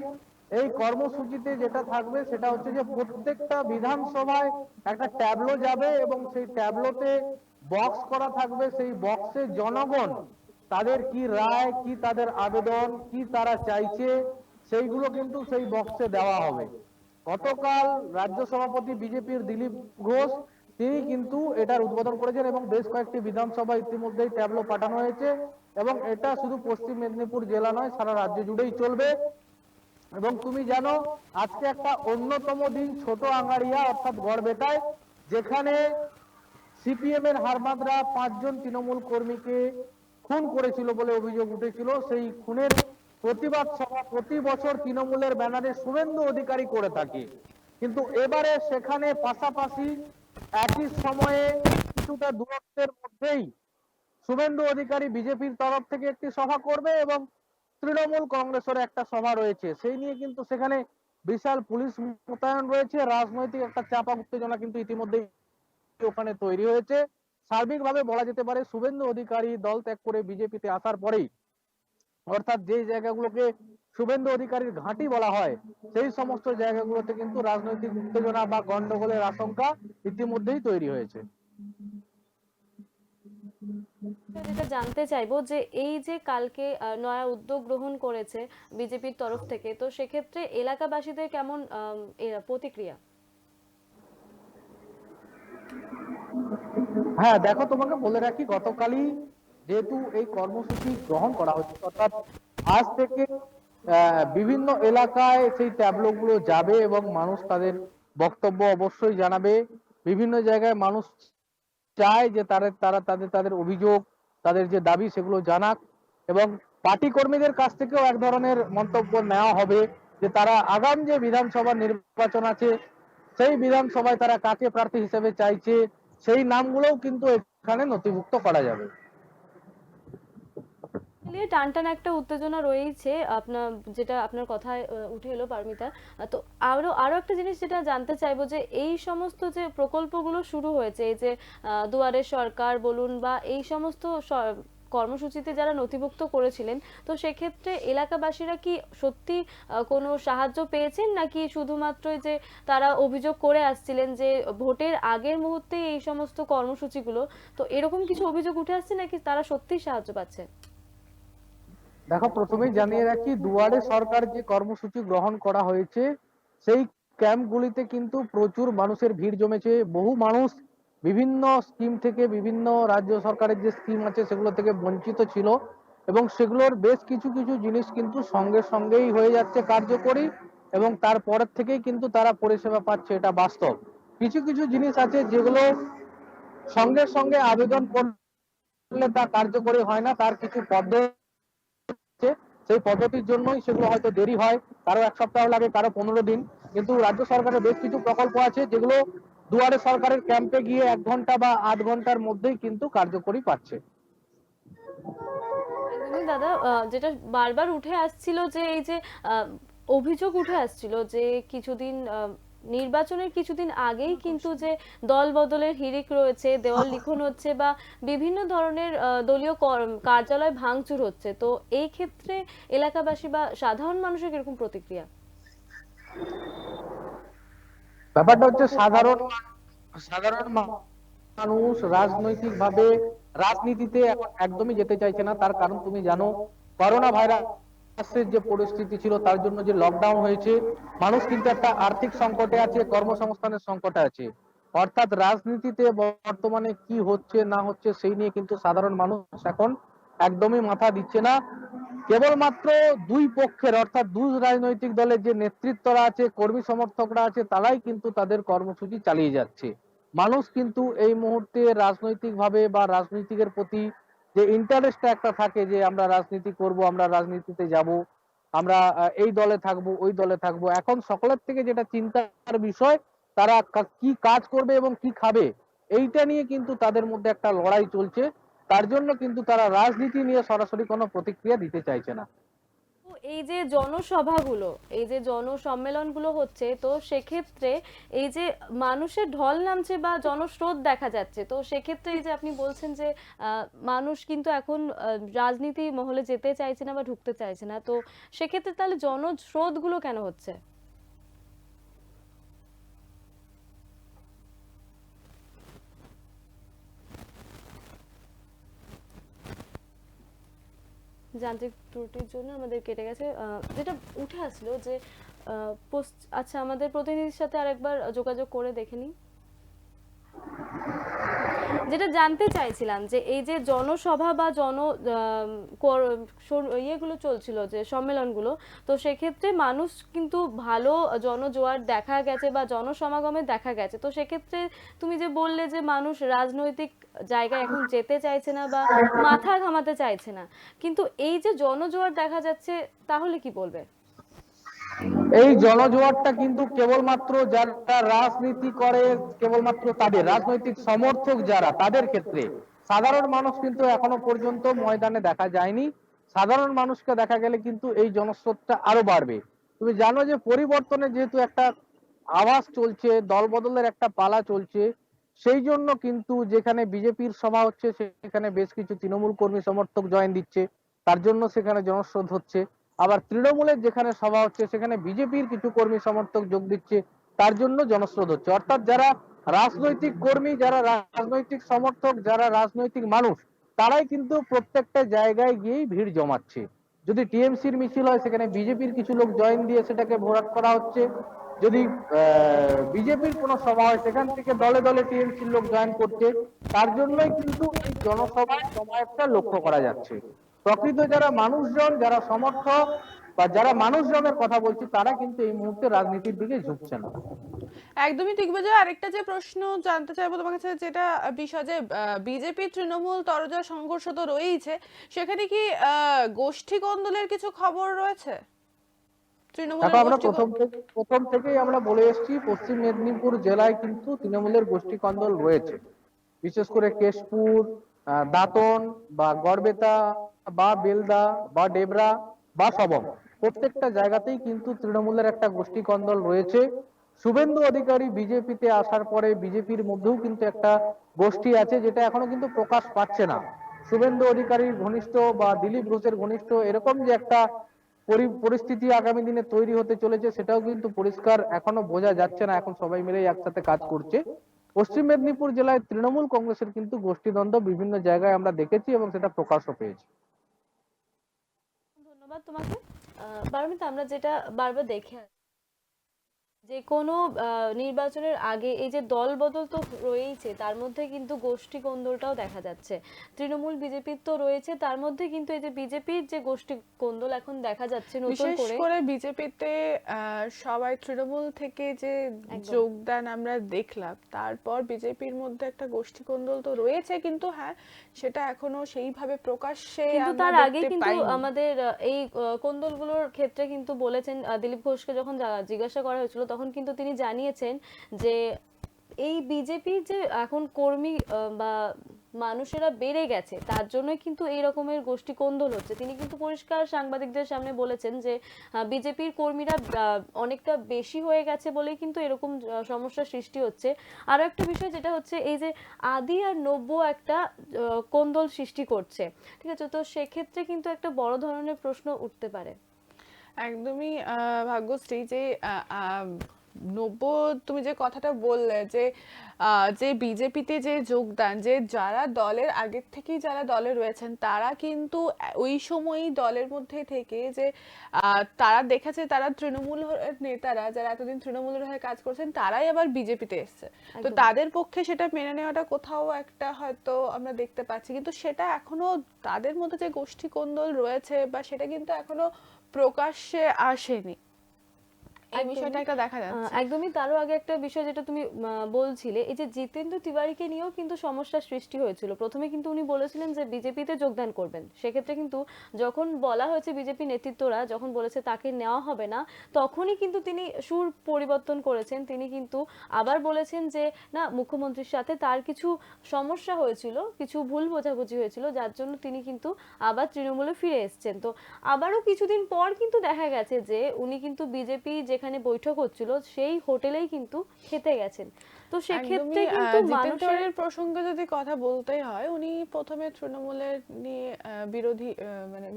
এই কর্মসূচিতে যেটা থাকবে সেটা হচ্ছে যে প্রত্যেকটা বিধানসভায় একটা ট্যাবলো যাবে এবং সেই ট্যাবলোতে বক্স করা থাকবে। সেই বক্সে জনগণ তাদের কি রায়, কি তাদের আবেদন, কি তারা চাইছে, সেইগুলো কিন্তু সেই বক্সে দেওয়া হবে। গতকাল রাজ্য সভাপতি বিজেপির দিলীপ ঘোষ তিনি কিন্তু এটার উদ্বোধন করেছেন এবং বেশ কয়েকটি বিধানসভা ইতিমধ্যেই ট্যাবলো পাঠানো হয়েছে এবং এটা শুধু পশ্চিম মেদিনীপুর জেলা নয়, সারা রাজ্য জুড়েই চলবে। এবং তুমি জানো, আজকে একটা অন্যতম দিন ছোট আঙ্গারিয়া অর্থাৎ গড়বেতায়, যেখানে সিপিএম এর হারমাদরা 5 জন তৃণমূল কর্মীকে খুন করেছিল বলে অভিযোগ উঠেছিল। সেই খুনের প্রতিবাদ সভা প্রতি বছর তৃণমূলের ব্যানারে শুভেন্দু অধিকারী করে থাকে, কিন্তু এবারে সেখানে পাশাপাশি একই সময়ে কিছুটা দূরত্বের মধ্যেই শুভেন্দু অধিকারী বিজেপির তরফ থেকে একটি সভা করবে এবং তৃণমূল কংগ্রেসের একটা সভা রয়েছে। সেই নিয়ে কিন্তু সেখানে বিশাল পুলিশ মোতায়েন রয়েছে। রাজনৈতিক একটা চাপা উত্তেজনা কিন্তু ইতিমধ্যেই ওখানে তৈরি হয়েছে। সার্বিকভাবে বলা যেতে পারে শুভেন্দু অধিকারী দল ত্যাগ করে বিজেপিতে আসার পরেই, অর্থাৎ যে জায়গাগুলোকে শুভেন্দু অধিকারীর ঘাঁটি বলা হয়, সেই সমস্ত জায়গাগুলোতে কিন্তু রাজনৈতিক উত্তেজনা বা গন্ডগোলের আশঙ্কা ইতিমধ্যেই তৈরি হয়েছে।
যেটা জানতে চাইবো যে এই যে কালকে নয়া উদ্যোগ গ্রহণ করেছে বিজেপির তরফ থেকে, তো সেক্ষেত্রে এলাকাবাসীদের কেমন প্রতিক্রিয়া?
হ্যাঁ দেখো, তোমাকে বলে রাখি, গতকালই যেহেতু এই কর্মসূচি গ্রহণ করা হচ্ছে, অর্থাৎ আজ থেকে বিভিন্ন এলাকায় সেই ট্যাবলো গুলো যাবে এবং মানুষ তাদের বক্তব্য অবশ্যই জানাবে। বিভিন্ন জায়গায় মানুষ চায় যে তারা তাদের অভিযোগ, তাদের যে দাবি সেগুলো জানাক এবং পার্টি কর্মীদের কাছ থেকেও এক ধরনের মন্তব্য নেওয়া হবে যে তারা আগাম যে বিধানসভা নির্বাচন আছে সেই বিধানসভায় তারা কাকে প্রার্থী হিসেবে চাইছে, সেই নামগুলোও কিন্তু এখানে নথিভুক্ত করা যাবে।
মিলিয়ে টানটান একটা উত্তেজনা রয়েছে, আপনার যেটা আপনার কথায় উঠে এলো পারমিতা। তো আরো একটা জিনিস যেটা জানতে চাইবো যে এই সমস্ত যে প্রকল্পগুলো শুরু হয়েছে, এই যে দুয়ারে সরকার বলুন বা এই সমস্ত কর্মসূচিতে যারা নথিভুক্ত করেছিলেন, তো সেক্ষেত্রে এলাকাবাসীরা কি সত্যি কোনো সাহায্য পেয়েছেন, নাকি শুধুমাত্র যে তারা অভিযোগ করে আসছিলেন যে ভোটের আগের মুহূর্তে এই সমস্ত কর্মসূচিগুলো, তো এরকম কিছু অভিযোগ উঠে আসছে নাকি তারা সত্যিই সাহায্য পাচ্ছে?
দেখো, প্রথমেই জানিয়ে রাখি, দুয়ারে সরকার যে কর্মসূচি গ্রহণ করা হয়েছে সেই ক্যাম্পগুলিতে কিন্তু প্রচুর মানুষের ভিড় জমেছে। বহু মানুষ বিভিন্ন স্কিম থেকে, বিভিন্ন রাজ্য সরকারের যে স্কিম আছে সেগুলো থেকে বঞ্চিত ছিল এবং সেগুলোর বেশ কিছু কিছু জিনিস কিন্তু সঙ্গে সঙ্গেই হয়ে যাচ্ছে কার্যকরী এবং তারপরের থেকেই কিন্তু তারা পরিষেবা পাচ্ছে, এটা বাস্তব। কিছু কিছু জিনিস আছে যেগুলো সঙ্গে সঙ্গে আবেদন করলে তা কার্যকরী হয় না, তার কিছু পদ্ধতি, সেই পদ্ধতির জন্যই সেগুলো হয়তো দেরি হয়, কারো 1 সপ্তাহ লাগে, কারো 15 দিন। কিন্তু রাজ্য সরকারের বেশ কিছু প্রকল্প আছে যেগুলো দুয়ারে সরকারের ক্যাম্পে গিয়ে 1 ঘন্টা বা 8 ঘন্টার মধ্যেই কিন্তু কার্যকরী পাচ্ছে।
একদমই দাদা, যেটা বারবার উঠে আসছিল যে এই যে অভিযোগ উঠে আসছিল যে কিছুদিন নির্বাচনের কিছুদিন আগেই কিন্তু যে দল বদলের হিড়িক রয়েছে, দেওয়াল লিখন হচ্ছে বা বিভিন্ন ধরনের দলীয় কার্যালয় ভাঙচুর হচ্ছে, তো এই ক্ষেত্রে এলাকাবাসী বা সাধারণ মানুষের কিরকম প্রতিক্রিয়া?
ব্যাপারটা হচ্ছে সাধারণ মানুষ রাজনৈতিক ভাবে রাজনীতিতে এখন একদমই যেতে চাইছে না। তার কারণ তুমি জানো, করোনা ভাইরাসের যে পরিস্থিতি ছিল তার জন্য যে লকডাউন হয়েছে, মানুষ কিন্তু একটা আর্থিক সংকটে আছে, কর্মসংস্থানের সংকটে আছে। অর্থাৎ রাজনীতিতে বর্তমানে কি হচ্ছে না হচ্ছে সেই নিয়ে কিন্তু সাধারণ মানুষ এখন একদমই মাথা দিচ্ছে না। কেবলমাত্র দুই পক্ষের, অর্থাৎ দুই রাজনৈতিক দলের যে নেতৃত্বরা আছে, কর্মী সমর্থকরা আছে, তারাই কিন্তু তাদের কর্মসূচি চালিয়ে যাচ্ছে। মানুষ কিন্তু এই মুহূর্তে রাজনৈতিকভাবে বা রাজনীতিকের প্রতি যে ইন্টারেস্টটা একটা থাকে যে আমরা রাজনীতি করব, আমরা রাজনীতিতে যাব, আমরা এই দলে থাকবো ওই দলে থাকবো, এখন সকলের থেকে যেটা চিন্তার বিষয় তারা কি কাজ করবে এবং কি খাবে এইটা নিয়ে কিন্তু তাদের মধ্যে একটা লড়াই চলছে। তার জন্য কিন্তু তারা রাজনীতি নিয়ে সরাসরি কোনো প্রতিক্রিয়া দিতে চাইছে না।
তো এই যে জনসভাগুলো, এই যে জনসম্মেলনগুলো হচ্ছে, তো সেক্ষেত্রে এই যে মানুষের ঢল নামছে বা জনস্রোত দেখা যাচ্ছে, তো সেক্ষেত্রে এই যে আপনি বলছেন যে মানুষ কিন্তু এখন রাজনীতি মহলে যেতে চাইছে না বা ঢুকতে চাইছে না, তো সেক্ষেত্রে তাহলে জনস্রোতগুলো কেন হচ্ছে? যান্ত্রিক ত্রুটির জন্য আমাদের কেটে গেছে। যেটা উঠে আসলো যে আচ্ছা, আমাদের প্রতিনিধির সাথে আরেকবার যোগাযোগ করে দেখে নিই। যেটা জানতে চাইছিলাম যে এই যে জনসভা বা ইয়েগুলো চলছিল, যে সম্মেলনগুলো, তো সেক্ষেত্রে মানুষ কিন্তু ভালো জনজোয়ার দেখা গেছে বা জনসমাগমে দেখা গেছে, তো সেক্ষেত্রে তুমি যে বললে যে মানুষ রাজনৈতিক জায়গায় এখন যেতে চাইছে না বা মাথা ঘামাতে চাইছে না, কিন্তু এই যে জনজোয়ার দেখা যাচ্ছে, তাহলে কি বলবে?
এই জনজোয়ারটা কিন্তু কেবলমাত্র যারা রাজনীতি করে, কেবলমাত্র তাদের রাজনৈতিক সমর্থক যারা, তাদের ক্ষেত্রে। সাধারণ মানুষ কিন্তু এখনো পর্যন্ত ময়দানে দেখা যায়নি। সাধারণ মানুষকে দেখা গেলে কিন্তু এই জনস্রোতটা আরো বাড়বে। তুমি জানো যে পরিবর্তনের যেহেতু একটা আওয়াজ চলছে, দল বদলের একটা পালা চলছে, সেই জন্য কিন্তু যেখানে বিজেপির সভা হচ্ছে সেখানে বেশ কিছু তৃণমূল কর্মী সমর্থক জয়েন দিচ্ছে, তার জন্য সেখানে জনস্রোত হচ্ছে। আবার তৃণমূলের যেখানে সভা হচ্ছে সেখানে বিজেপির কিছু কর্মী সমর্থক যোগ দিচ্ছে, তার জন্য জনস্রোত হচ্ছে। অর্থাৎ যারা রাজনৈতিক কর্মী, যারা রাজনৈতিক সমর্থক, যারা রাজনৈতিক মানুষ, তারাই কিন্তু প্রত্যেকটা জায়গায় গিয়েই ভিড় জমাচ্ছে। যদি টিএমসির মিছিল হয় সেখানে বিজেপির কিছু লোক জয়েন দিয়ে সেটাকে ভরাট করা হচ্ছে। যদি বিজেপির কোনো সভা হয় সেখান থেকে দলে দলে টিএমসির লোক জয়েন করছে। তার জন্যই কিন্তু এই জনসভার জমায়েতটা লক্ষ্য করা যাচ্ছে। প্রকৃত যারা মানুষজন, যারা সমর্থক বা যারা মানুষজনের কথা বলছি, তারা কিন্তু এই মুহূর্তে রাজনীতির দিকে ঝুঁকছে না।
একদমই ঠিক বলেছো। আরেকটা যে প্রশ্ন জানতে চাইবো তোমার কাছে, যেটা বিষয় যে বিজেপি তৃণমূল তরজা সংঘর্ষ তো রয়েছে, সেখানে কি গোষ্ঠী কোন্দলের কিছু খবর রয়েছে?
দেখো,
তৃণমূলের
আমরা
গোষ্ঠী
প্রথম থেকেই আমরা বলে এসেছি পশ্চিম মেদিনীপুর জেলায় কিন্তু তৃণমূলের গোষ্ঠী কন্দল রয়েছে। বিশেষ করে কেশপুর, দাঁতন বা গড়বেতা বা বেলদা বা ডেবরা বা সবং, প্রত্যেকটা জায়গাতেই কিন্তু তৃণমূলের একটা গোষ্ঠী কন্দল রয়েছে। শুভেন্দু অধিকারী বিজেপিতে আসার পরে বিজেপির মধ্যেও কিন্তু একটা গোষ্ঠী আছে, যেটা এখনো কিন্তু প্রকাশ পাচ্ছে না। শুভেন্দু অধিকারীর ঘনিষ্ঠ বা দিলীপ ঘোষের ঘনিষ্ঠ এরকম যে একটা পরিস্থিতি আগামী দিনে তৈরি হতে চলেছে, সেটাও কিন্তু পরিষ্কার এখনো বোঝা যাচ্ছে না। এখন সবাই মিলে একসাথে কাজ করছে। পশ্চিম মেদিনীপুর জেলায় তৃণমূল কংগ্রেসের কিন্তু গোষ্ঠীদ্বন্দ্ব বিভিন্ন জায়গায় আমরা দেখেছি এবং সেটা প্রকাশও পেয়েছে।
ধন্যবাদ তোমাকে। পারমিতা, আমরা যেটা বারবার দেখে যে কোনো নির্বাচনের আগে এই যে দল বদল তো রয়েইছে, তার মধ্যে কিন্তু গোষ্ঠী কোন্দলটাও দেখা যাচ্ছে। তৃণমূল বিজেপির তো রয়েছে, তার মধ্যে কিন্তু এই যে বিজেপির যে গোষ্ঠী কোন্দল এখন দেখা যাচ্ছে নতুন
বিশেষ
করে।
করে বিজেপিতে সবাই তৃণমূল থেকে যে যোগদান আমরা দেখলাম, তারপর বিজেপির মধ্যে একটা গোষ্ঠী কোন্দল তো রয়েছে, কিন্তু হ্যাঁ, সেটা এখনো সেইভাবে প্রকাশ্যে
কিন্তু
আমরা
তার আগে
দেখতে
কিন্তু
পাইনি।
আমাদের এই কোন্দলগুলোর ক্ষেত্রে কিন্তু বলেছেন, দিলীপ ঘোষকে যখন জিজ্ঞাসা করা হয়েছিল তখন কিন্তু তিনি জানিয়েছেন যে এই বিজেপির যে এখন কর্মী বা মানুষেরা বেড়ে গেছে, তার জন্যই কিন্তু এই রকমের গোষ্ঠী কোন্দল হচ্ছে। তিনি কিন্তু পরিষ্কার সাংবাদিকদের সামনে বলেছেন যে বিজেপির কর্মীরা অনেকটা বেশি হয়ে গেছে বলেই কিন্তু এরকম সমস্যার সৃষ্টি হচ্ছে। আরো একটা বিষয় যেটা হচ্ছে এই যে আদি আর নব্য একটা কোন্দল সৃষ্টি করছে, ঠিক আছে, তো সেক্ষেত্রে কিন্তু একটা বড় ধরনের প্রশ্ন উঠতে পারে।
একদমই ভাগ্যশ্রী, যে নব্য, তুমি যে কথাটা বললে যে যে বিজেপিতে যে যোগদান, যে যারা দলের আগের থেকেই যারা দলে রয়েছেন, তারা কিন্তু ওই সময়ই দলের মধ্যে থেকে যে তারা দেখেছে, তারা তৃণমূল নেতারা যারা এতদিন তৃণমূলের হয়ে কাজ করছেন, তারাই আবার বিজেপিতে এসছে। তো তাদের পক্ষে সেটা মেনে নেওয়াটা কোথাও একটা হয়তো আমরা দেখতে পাচ্ছি, কিন্তু সেটা এখনো তাদের মধ্যে যে গোষ্ঠী কোন্দল রয়েছে বা সেটা কিন্তু এখনো প্রকাশ্যে আসেনি। এই বিষয়টা একটা দেখা যাচ্ছে।
একদমই। তারও আগে একটা বিষয় যেটা তুমি বলছিলে, এই যে জিতেন্দ্র তিওয়ারিকে নিয়েও কিন্তু সমস্যার সৃষ্টি হয়েছিল। প্রথমে কিন্তু উনি বলেছিলেন যে বিজেপিতে যোগদান করবেন, সেক্ষেত্রে কিন্তু যখন বলা হয়েছে বিজেপি নেতৃত্বরা যখন বলেছে তাকে নেওয়া হবে না, তখনই কিন্তু তিনি সুর পরিবর্তন করেছেন। তিনি কিন্তু আবার বলেছেন যে না, মুখ্যমন্ত্রীর সাথে তার কিছু সমস্যা হয়েছিল, কিছু ভুল বোঝাবুঝি হয়েছিল, যার জন্য তিনি কিন্তু আবার তৃণমূলে ফিরে এসেছেন। তো আবারও কিছুদিন পর কিন্তু দেখা গেছে যে উনি কিন্তু বিজেপি যেখানে বৈঠক হচ্ছিল সেই হোটেলেই কিন্তু খেতে গেছেন। তো সেক্ষেত্রে
একদমই,
কিন্তু
জিতেন
মানুষের
তিওয়ারির প্রসঙ্গে যদি কথা বলতেই হয়, উনি প্রথমে তৃণমূলের নিয়ে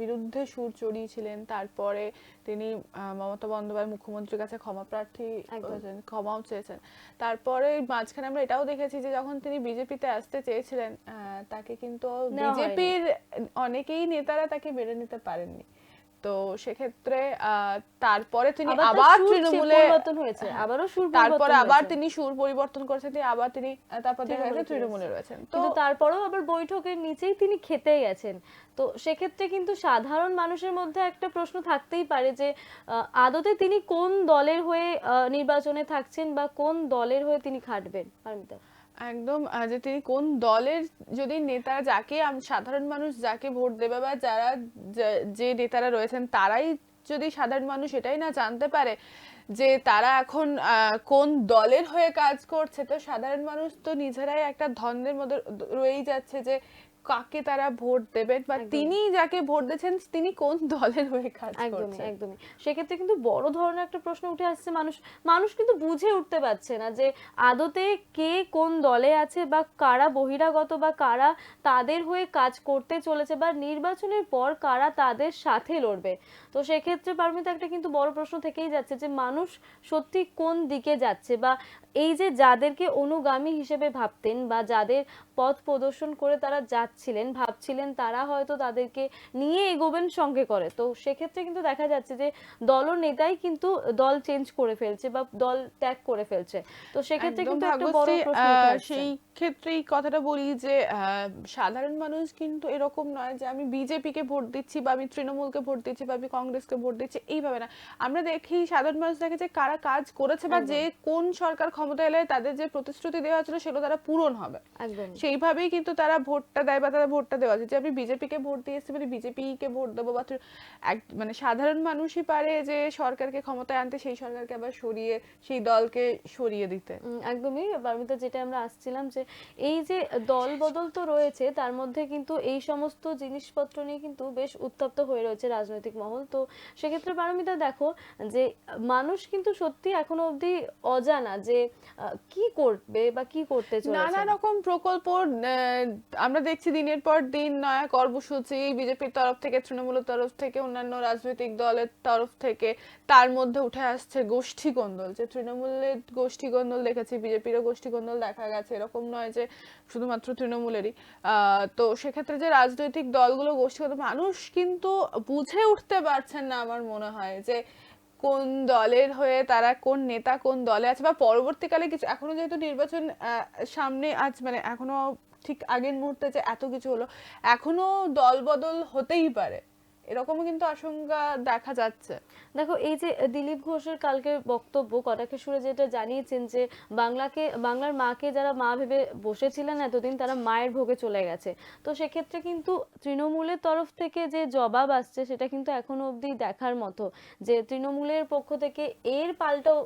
বিরুদ্ধে সুর চড়িয়েছিলেন। তারপরে তিনি মমতা বন্দ্যোপাধ্যায় মুখ্যমন্ত্রীর কাছে ক্ষমা প্রার্থী হয়েছেন, ক্ষমাও চেয়েছেন। তারপরে মাঝখানে আমরা এটাও দেখেছি যে যখন তিনি বিজেপিতে আসতে চেয়েছিলেন, তাকে কিন্তু
নেওয়া হয়নি।
বিজেপির অনেকেই নেতারা তাকে মেনে নিতে পারেননি। তো সেক্ষেত্রে তারপরে তিনি
আবার তার
আবার
সুর
তৃণমূলে
পরিবর্তন হয়েছে, আবারও সুর
তারপরে
পরিবর্তন
আবার
হয়েছে।
তিনি সুর পরিবর্তন করেছেন, তারপর দেখা গেছে তৃণমূলে রয়েছেন। তো
কিন্তু তারপরেও আবার বৈঠকের নিচেই তিনি খেতে গেছেন। তো সেক্ষেত্রে কিন্তু সাধারণ মানুষের মধ্যে একটা প্রশ্ন থাকতেই পারে যে আদতে তিনি কোন দলের হয়ে নির্বাচনে থাকছেন বা কোন দলের হয়ে তিনি খাটবেন। পারমিতা,
একদম, যে তিনি কোন দলের, যদি নেতা যাকে সাধারণ মানুষ যাকে ভোট দেবে বা যারা যে নেতারা রয়েছেন তারাই যদি সাধারণ মানুষ এটাই না জানতে পারে যে তারা এখন কোন দলের হয়ে কাজ করছে, তো সাধারণ মানুষ তো নিজেরাই একটা দ্বন্দ্বের মধ্যে রয়েই যাচ্ছে যে কাকে তারা ভোট দেবেন বা তিনি যাকে ভোট দিচ্ছেন তিনি কোন দলের হয়ে কাজ
একদমই
করছেন।
একদমই। সেক্ষেত্রে কিন্তু বড় ধরনের একটা প্রশ্ন উঠে আসছে, মানুষ কিন্তু বুঝে উঠতে পারছে না যে আদতে কে কোন দলে আছে বা কারা বহিরাগত বা কারা তাদের হয়ে কাজ করতে চলেছে বা নির্বাচনের পর কারা তাদের সাথে লড়বে। তো সেক্ষেত্রে পারমিতা একটা কিন্তু বড় প্রশ্ন থেকেই যাচ্ছে যে মানুষ সত্যি কোন দিকে যাচ্ছে, বা এই যে যাদেরকে অনুগামী হিসেবে ভাবতেন বা যাদের পথ প্রদর্শন করে তারা ভাবছিলেন তারা হয়তো তাদেরকে নিয়ে এগোবেন সঙ্গে করে। তো সেক্ষেত্রে কিন্তু দেখা যাচ্ছে যে দলনেতাই কিন্তু দল চেঞ্জ করে ফেলছে বা দল ত্যাগ করে ফেলছে। তো সেক্ষেত্রে
একদম
কিন্তু একটা বড়
ভাগ্যশ্রী,
প্রশ্ন উঠে আসছে।
সেই ক্ষেত্রেই কথাটা বলি যে সাধারণ মানুষ কিন্তু এরকম নয় যে আমি বিজেপিকে ভোট দিচ্ছি বা আমি তৃণমূলকে ভোট দিচ্ছি বা আমি কংগ্রেসকে ভোট দিচ্ছি, এইভাবে না। আমরা দেখি সাধারণ মানুষ দেখে যে কারা কাজ করেছে বা যে কোন সরকার ক্ষমতায় এলে তাদের যে প্রতিশ্রুতি দেওয়া হয়েছিল সেগুলো তারা পূরণ হবে,
একদম
সেইভাবেই কিন্তু তারা ভোটটা দেয় বা তারা ভোটটা দেওয়া উচিত। যে আমি বিজেপিকে ভোট দিয়েছি মানে বিজেপিকে ভোট দেবো বা মানে সাধারণ মানুষই পারে যে সরকারকে ক্ষমতায় আনতে, সেই সরকারকে আবার সরিয়ে সেই দলকে সরিয়ে দিতে।
একদমই পারমিতা, যেটা আমরা আসছিলাম যে এই যে দল বদল তো রয়েছে, তার মধ্যে কিন্তু এই সমস্ত জিনিসপত্র নিয়ে কিন্তু বেশ উত্তপ্ত হয়ে রয়েছে রাজনৈতিক মহল। তো সেক্ষেত্রে পারমিতা দেখো যে মানুষ কিন্তু সত্যি এখনো অবধি অজানা যে কি করবে বা কি করতে চলেছে।
নানা রকম প্রকল্প আমরা দেখছি দিনের পর দিন, নয়া কর্মসূচি বিজেপির তরফ থেকে, তৃণমূলের তরফ থেকে, অন্যান্য রাজনৈতিক দলের তরফ থেকে। তার মধ্যে উঠে আসছে গোষ্ঠী কোন্দল, যে তৃণমূলের গোষ্ঠী কোন্দল দেখেছি, বিজেপিরও গোষ্ঠী কোন্দল দেখা গেছে। এরকম নয় যে শুধুমাত্র তৃণমূলেরই। তো সেক্ষেত্রে যে রাজনৈতিক দলগুলো গোষ্ঠী কোন্দল, মানুষ কিন্তু বুঝে উঠতে পারছেন না আমার মনে হয় যে কোন দলের হয়ে তারা, কোন নেতা কোন দলে আছে, বা পরবর্তীকালে কিছু এখনো যেহেতু নির্বাচন সামনে মানে এখনো ঠিক আগের মুহূর্তে যে এত কিছু হলো, এখনো দল বদল হতেই পারে, এরকমও কিন্তু আশঙ্কা দেখা যাচ্ছে।
দেখো এই যে দিলীপ ঘোষের কালকে বক্তব্য, কটাক্ষের সুরে যেটা জানিয়েছেন যে বাংলার মাকে যারা মা ভেবে বসেছিলেন এতদিন তারা মায়ের ভোগে চলে গেছে। তো সেক্ষেত্রে কিন্তু তৃণমূলের তরফ থেকে যে জবাব আসছে সেটা কিন্তু এখনো অবধি দেখার মতো, যে তৃণমূলের পক্ষ থেকে এর পাল্টাও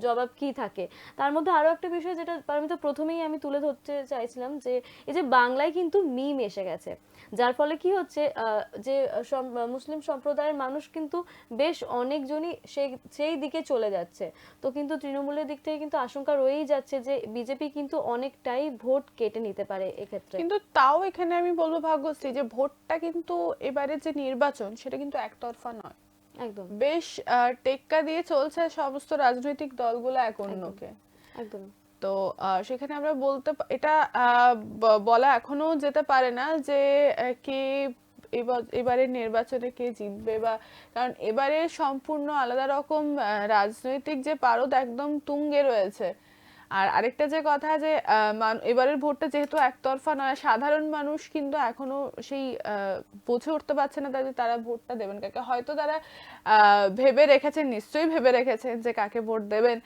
জবাব কি থাকে। তার মধ্যে আরো একটা বিষয় যেটা পারমিতা প্রথমেই আমি তুলে ধরতে চাইছিলাম, যে এই যে বাংলায় কিন্তু মিম এসে গেছে, যার ফলে কি হচ্ছে যে মুসলিম সম্প্রদায়ের মানুষ কিন্তু বেশ অনেকজনই সেই দিকে চলে যাচ্ছে। তো কিন্তু তৃণমূলের দিক থেকে কিন্তু আশঙ্কা রয়েই যাচ্ছে যে বিজেপি কিন্তু অনেকটাই ভোট কেটে নিতে পারে এক্ষেত্রে।
কিন্তু তাও এখানে আমি বলবো ভাগ্যশ্রী, যে ভোটটা কিন্তু এবারে যে নির্বাচন সেটা কিন্তু একতরফা নয়,
একদম
বেশ টেক্কা দিয়ে চলছে সমস্ত রাজনৈতিক দলগুলো এক অন্যকে।
একদম।
তো সেখানে আমরা এটা বলা এখনো যেতে পারে না যে কে এবারের নির্বাচনে কে জিতবে, বা কারণ এবারে সম্পূর্ণ আলাদা রকম রাজনৈতিক যে পারদ একদম তুঙ্গে রয়েছে। আর আরেকটা যে কথা যে এবারের ভোটটা যেহেতু একতরফা নয়, সাধারণ মানুষ কিন্তু এখনো সেই বুঝে উঠতে পারছে না যে তারা ভোটটা দেবেন কাকে। হয়তো তারা ভেবে রেখেছেন, নিশ্চয়ই ভেবে রেখেছেন যে কাকে ভোট দেবেন,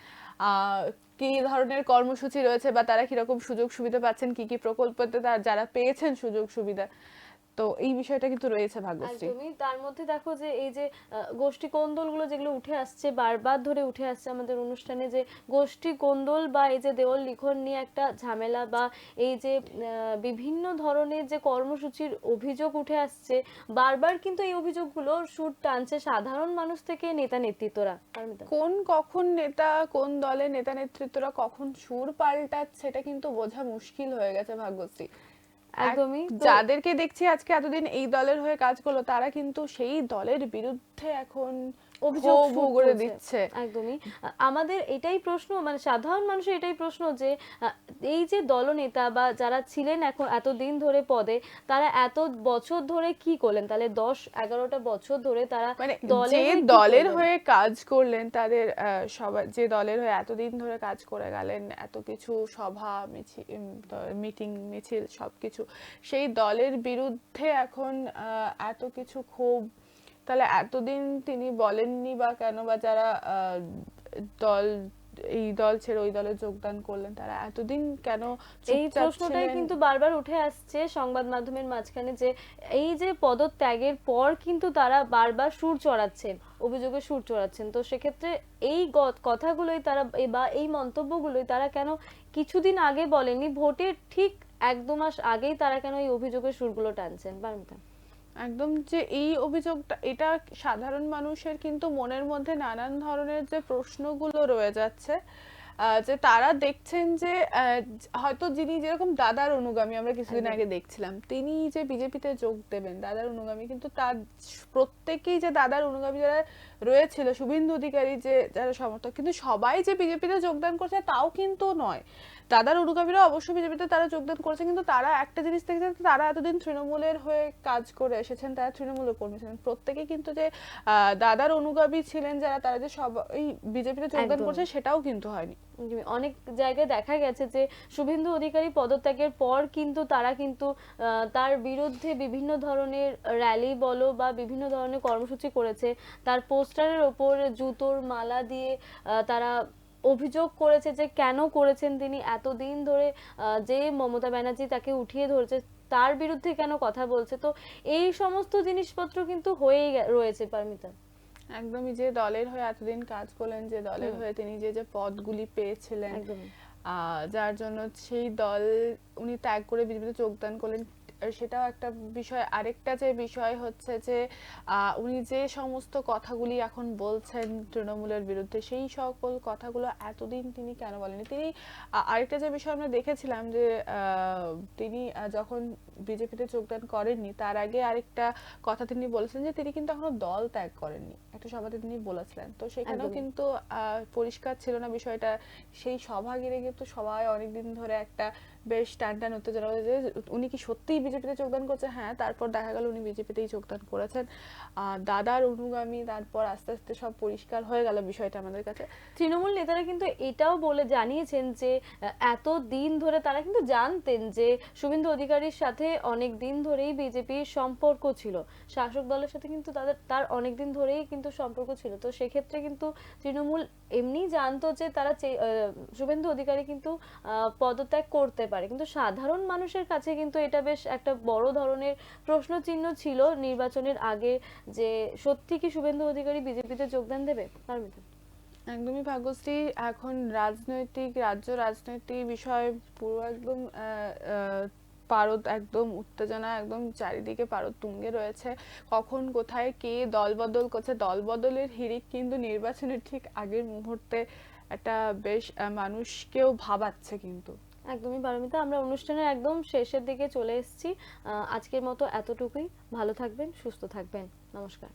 কি ধরনের কর্মসূচি রয়েছে বা তারা কিরকম সুযোগ সুবিধা পাচ্ছেন, কি কি প্রকল্পতে যারা পেয়েছেন সুযোগ সুবিধা, তো এই বিষয়টা কিন্তু রয়েছে ভাগ্যশ্রী।
একদমই। তার মধ্যে দেখো যে এই যে গোষ্ঠী কোন্দলগুলো যেগুলো উঠে আসছে, বারবার ধরে উঠে আসছে আমাদের অনুষ্ঠানে, যে গোষ্ঠী কোন্দল বা এই যে দেওয়াল লিখন নিয়ে একটা ঝামেলা, বা এই যে বিভিন্ন ধরনের যে কর্মসূচির অভিযোগ উঠে আসছে, বারবার কিন্তু এই অভিযোগগুলো সুর টানছে সাধারণ মানুষ থেকে নেতা নেতৃত্বরা। পারমিতা,
কখন নেতা, কোন দলের নেতা নেতৃত্বরা কখন সুর পাল্টাচ্ছে সেটা কিন্তু বোঝা মুশকিল হয়ে গেছে ভাগ্যশ্রী।
একদমই।
যাদেরকে দেখছি আজকে এতদিন এই দলের হয়ে কাজ করলো, তারা কিন্তু সেই দলের বিরুদ্ধে এখন
অভিযোগ
ক্ষোভ করে দিচ্ছে।
একদমই। আমাদের এটাই প্রশ্ন, মানে সাধারণ মানুষের এটাই প্রশ্ন যে এই যে দলনেতা বা যারা ছিলেন এখন এতদিন ধরে পদে, তারা এত বছর ধরে কি করলেন? তাহলে 10-11টা বছর ধরে তারা
মানে যে দলের হয়ে কাজ করলেন, তাদের সবাই যে দলের হয়ে এতদিন ধরে কাজ করে গেলেন, এত কিছু সভা মিটিং মিছিল সবকিছু, সেই দলের বিরুদ্ধে এখন এত কিছু ক্ষোভ, তাহলে এতদিন তিনি বলেননি বা কেন, বা যারা দল এই দল ছেড়ে ওই দলে যোগদান করলেন তারা এতদিন কেন
এই প্রশ্নটাই কিন্তু বারবার উঠে আসছে সংবাদ মাধ্যমের মাঝখানে, যে এই যে পদত্যাগের পর কিন্তু তারা বারবার সুর চড়াচ্ছেন, অভিযোগের সুর চড়াচ্ছেন। তো সেক্ষেত্রে এই কথাগুলোই তারা বা এই মন্তব্যগুলোই তারা কেন কিছুদিন আগে বলেনি, ভোটের ঠিক 1-2 মাস আগেই তারা কেন এই অভিযোগের সুরগুলো টানছেন? পারমিতা,
একদম, যে এই অভিযোগটা, এটা সাধারণ মানুষের কিন্তু মনের মধ্যে নানান ধরনের যে প্রশ্নগুলো রয়ে যাচ্ছে, যে তারা দেখছেন যে হয়তো যিনি যেরকম দাদার অনুগামী, আমরা কিছুদিন আগে দেখছিলাম, তিনি যে বিজেপিতে যোগ দেবেন দাদার অনুগামী, কিন্তু তার প্রত্যেকেই যে দাদার অনুগামী যারা রয়েছিল, শুভেন্দু অধিকারী যে যারা সমর্থক, কিন্তু সবাই যে বিজেপিতে যোগদান করছে তাও কিন্তু নয়। দাদার অনুগামীরা অবশ্যই বিজেপিতে তারা যোগদান করেছে, কিন্তু তারা একটা জিনিস দেখেছেন, তারা এতদিন তৃণমূলের হয়ে কাজ করে এসেছেন, তারা তৃণমূলের কর্মী ছিলেন, প্রত্যেকে কিন্তু যে দাদার অনুগামী ছিলেন যারা, তারা যে সবাই বিজেপিতে যোগদান করছে সেটাও কিন্তু হয়নি।
অনেক জায়গায় দেখা গেছে যে শুভেন্দু অধিকারী পদত্যাগের পর কিন্তু তারা কিন্তু তার বিরুদ্ধে বিভিন্ন ধরনের র্যালি বলো বা বিভিন্ন ধরনের কর্মসূচি করেছে, তার পোস্টারের ওপর জুতোর মালা দিয়ে তারা অভিযোগ করেছে যে কেন করেছেন তিনি, এতদিন ধরে যে মমতা ব্যানার্জি তাকে উঠিয়ে ধরেছে তার বিরুদ্ধে কেন কথা বলছে। তো এই সমস্ত জিনিসপত্র কিন্তু হয়েই রয়েছে। পারমিতা,
একদমই, যে দলের হয়ে এতদিন কাজ করলেন, যে দলের হয়ে তিনি যে যে পদগুলি পেয়েছিলেন, যার জন্য সেই দল উনি ত্যাগ করে বিজেপিতে যোগদান করলেন, সেটাও একটা বিষয়। আরেকটা যে বিষয় হচ্ছে যে উনি যে সমস্ত কথাগুলি এখন বলছেন তৃণমূলের বিরুদ্ধে, সেই সকল কথাগুলো এতদিন তিনি কেন বলেনি। তিনি আরেকটা যে বিষয় আমরা দেখেছিলাম যে তিনি যখন বিজেপিতে যোগদান করেননি তার আগে আরেকটা কথা তিনি বলেছেন যে তিনি কিন্তু এখনো দল ত্যাগ করেননি, একটা সভাতে তিনি বলেছিলেন। তো সেখানেও কিন্তু পরিষ্কার ছিল না বিষয়টা। সেই সভা ঘিরে কিন্তু সবাই অনেকদিন ধরে একটা বেশ টানটান উত্তেজনা, যে উনি কি সত্যিই বিজেপিতে যোগদান করছে। হ্যাঁ, তারপর দেখা গেল উনি বিজেপিতেই যোগদান করেছেন, দাদার অনুগামী। তারপর আস্তে আস্তে সব পরিষ্কার হয়ে গেল বিষয়টা আমাদের কাছে।
তৃণমূল নেতারা কিন্তু এটাও বলে জানিয়েছেন যে এত দিন ধরে তারা কিন্তু জানতেন যে শুভেন্দু অধিকারীর সাথে অনেক দিন ধরেই বিজেপির সম্পর্ক ছিল, শাসক দলের সাথে কিন্তু তার অনেক দিন ধরেই কিন্তু সম্পর্ক ছিল। তো সেক্ষেত্রে কিন্তু তৃণমূল এমনি জানতো যে তারা শুভেন্দু অধিকারী কিন্তু পদত্যাগ করতে পারে, কিন্তু সাধারণ মানুষের কাছে কিন্তু এটা বেশ একটা বড় ধরনের প্রশ্ন চিহ্ন ছিল নির্বাচনের আগে, যে সত্যি কি শুভেন্দু অধিকারী বিজেপিতে যোগদান দেবে। পারমিতা,
একদমই ভাগ্যশ্রী, এখন রাজ্য রাজনৈতিক বিষয় পুরো একদম পারদ, একদম উত্তেজনা, একদম চারিদিকে পারদ তুঙ্গে রয়েছে। কখন কোথায় কে দল বদল করছে, দল বদলের হিড়িক কিন্তু নির্বাচনের ঠিক আগের মুহূর্তে একটা বেশ মানুষকেও ভাবাচ্ছে কিন্তু।
একদমই পারমিতা, আমরা অনুষ্ঠানের একদম শেষের দিকে চলে এসেছি। আজকের মতো এতটুকুই। ভালো থাকবেন, সুস্থ থাকবেন। নমস্কার।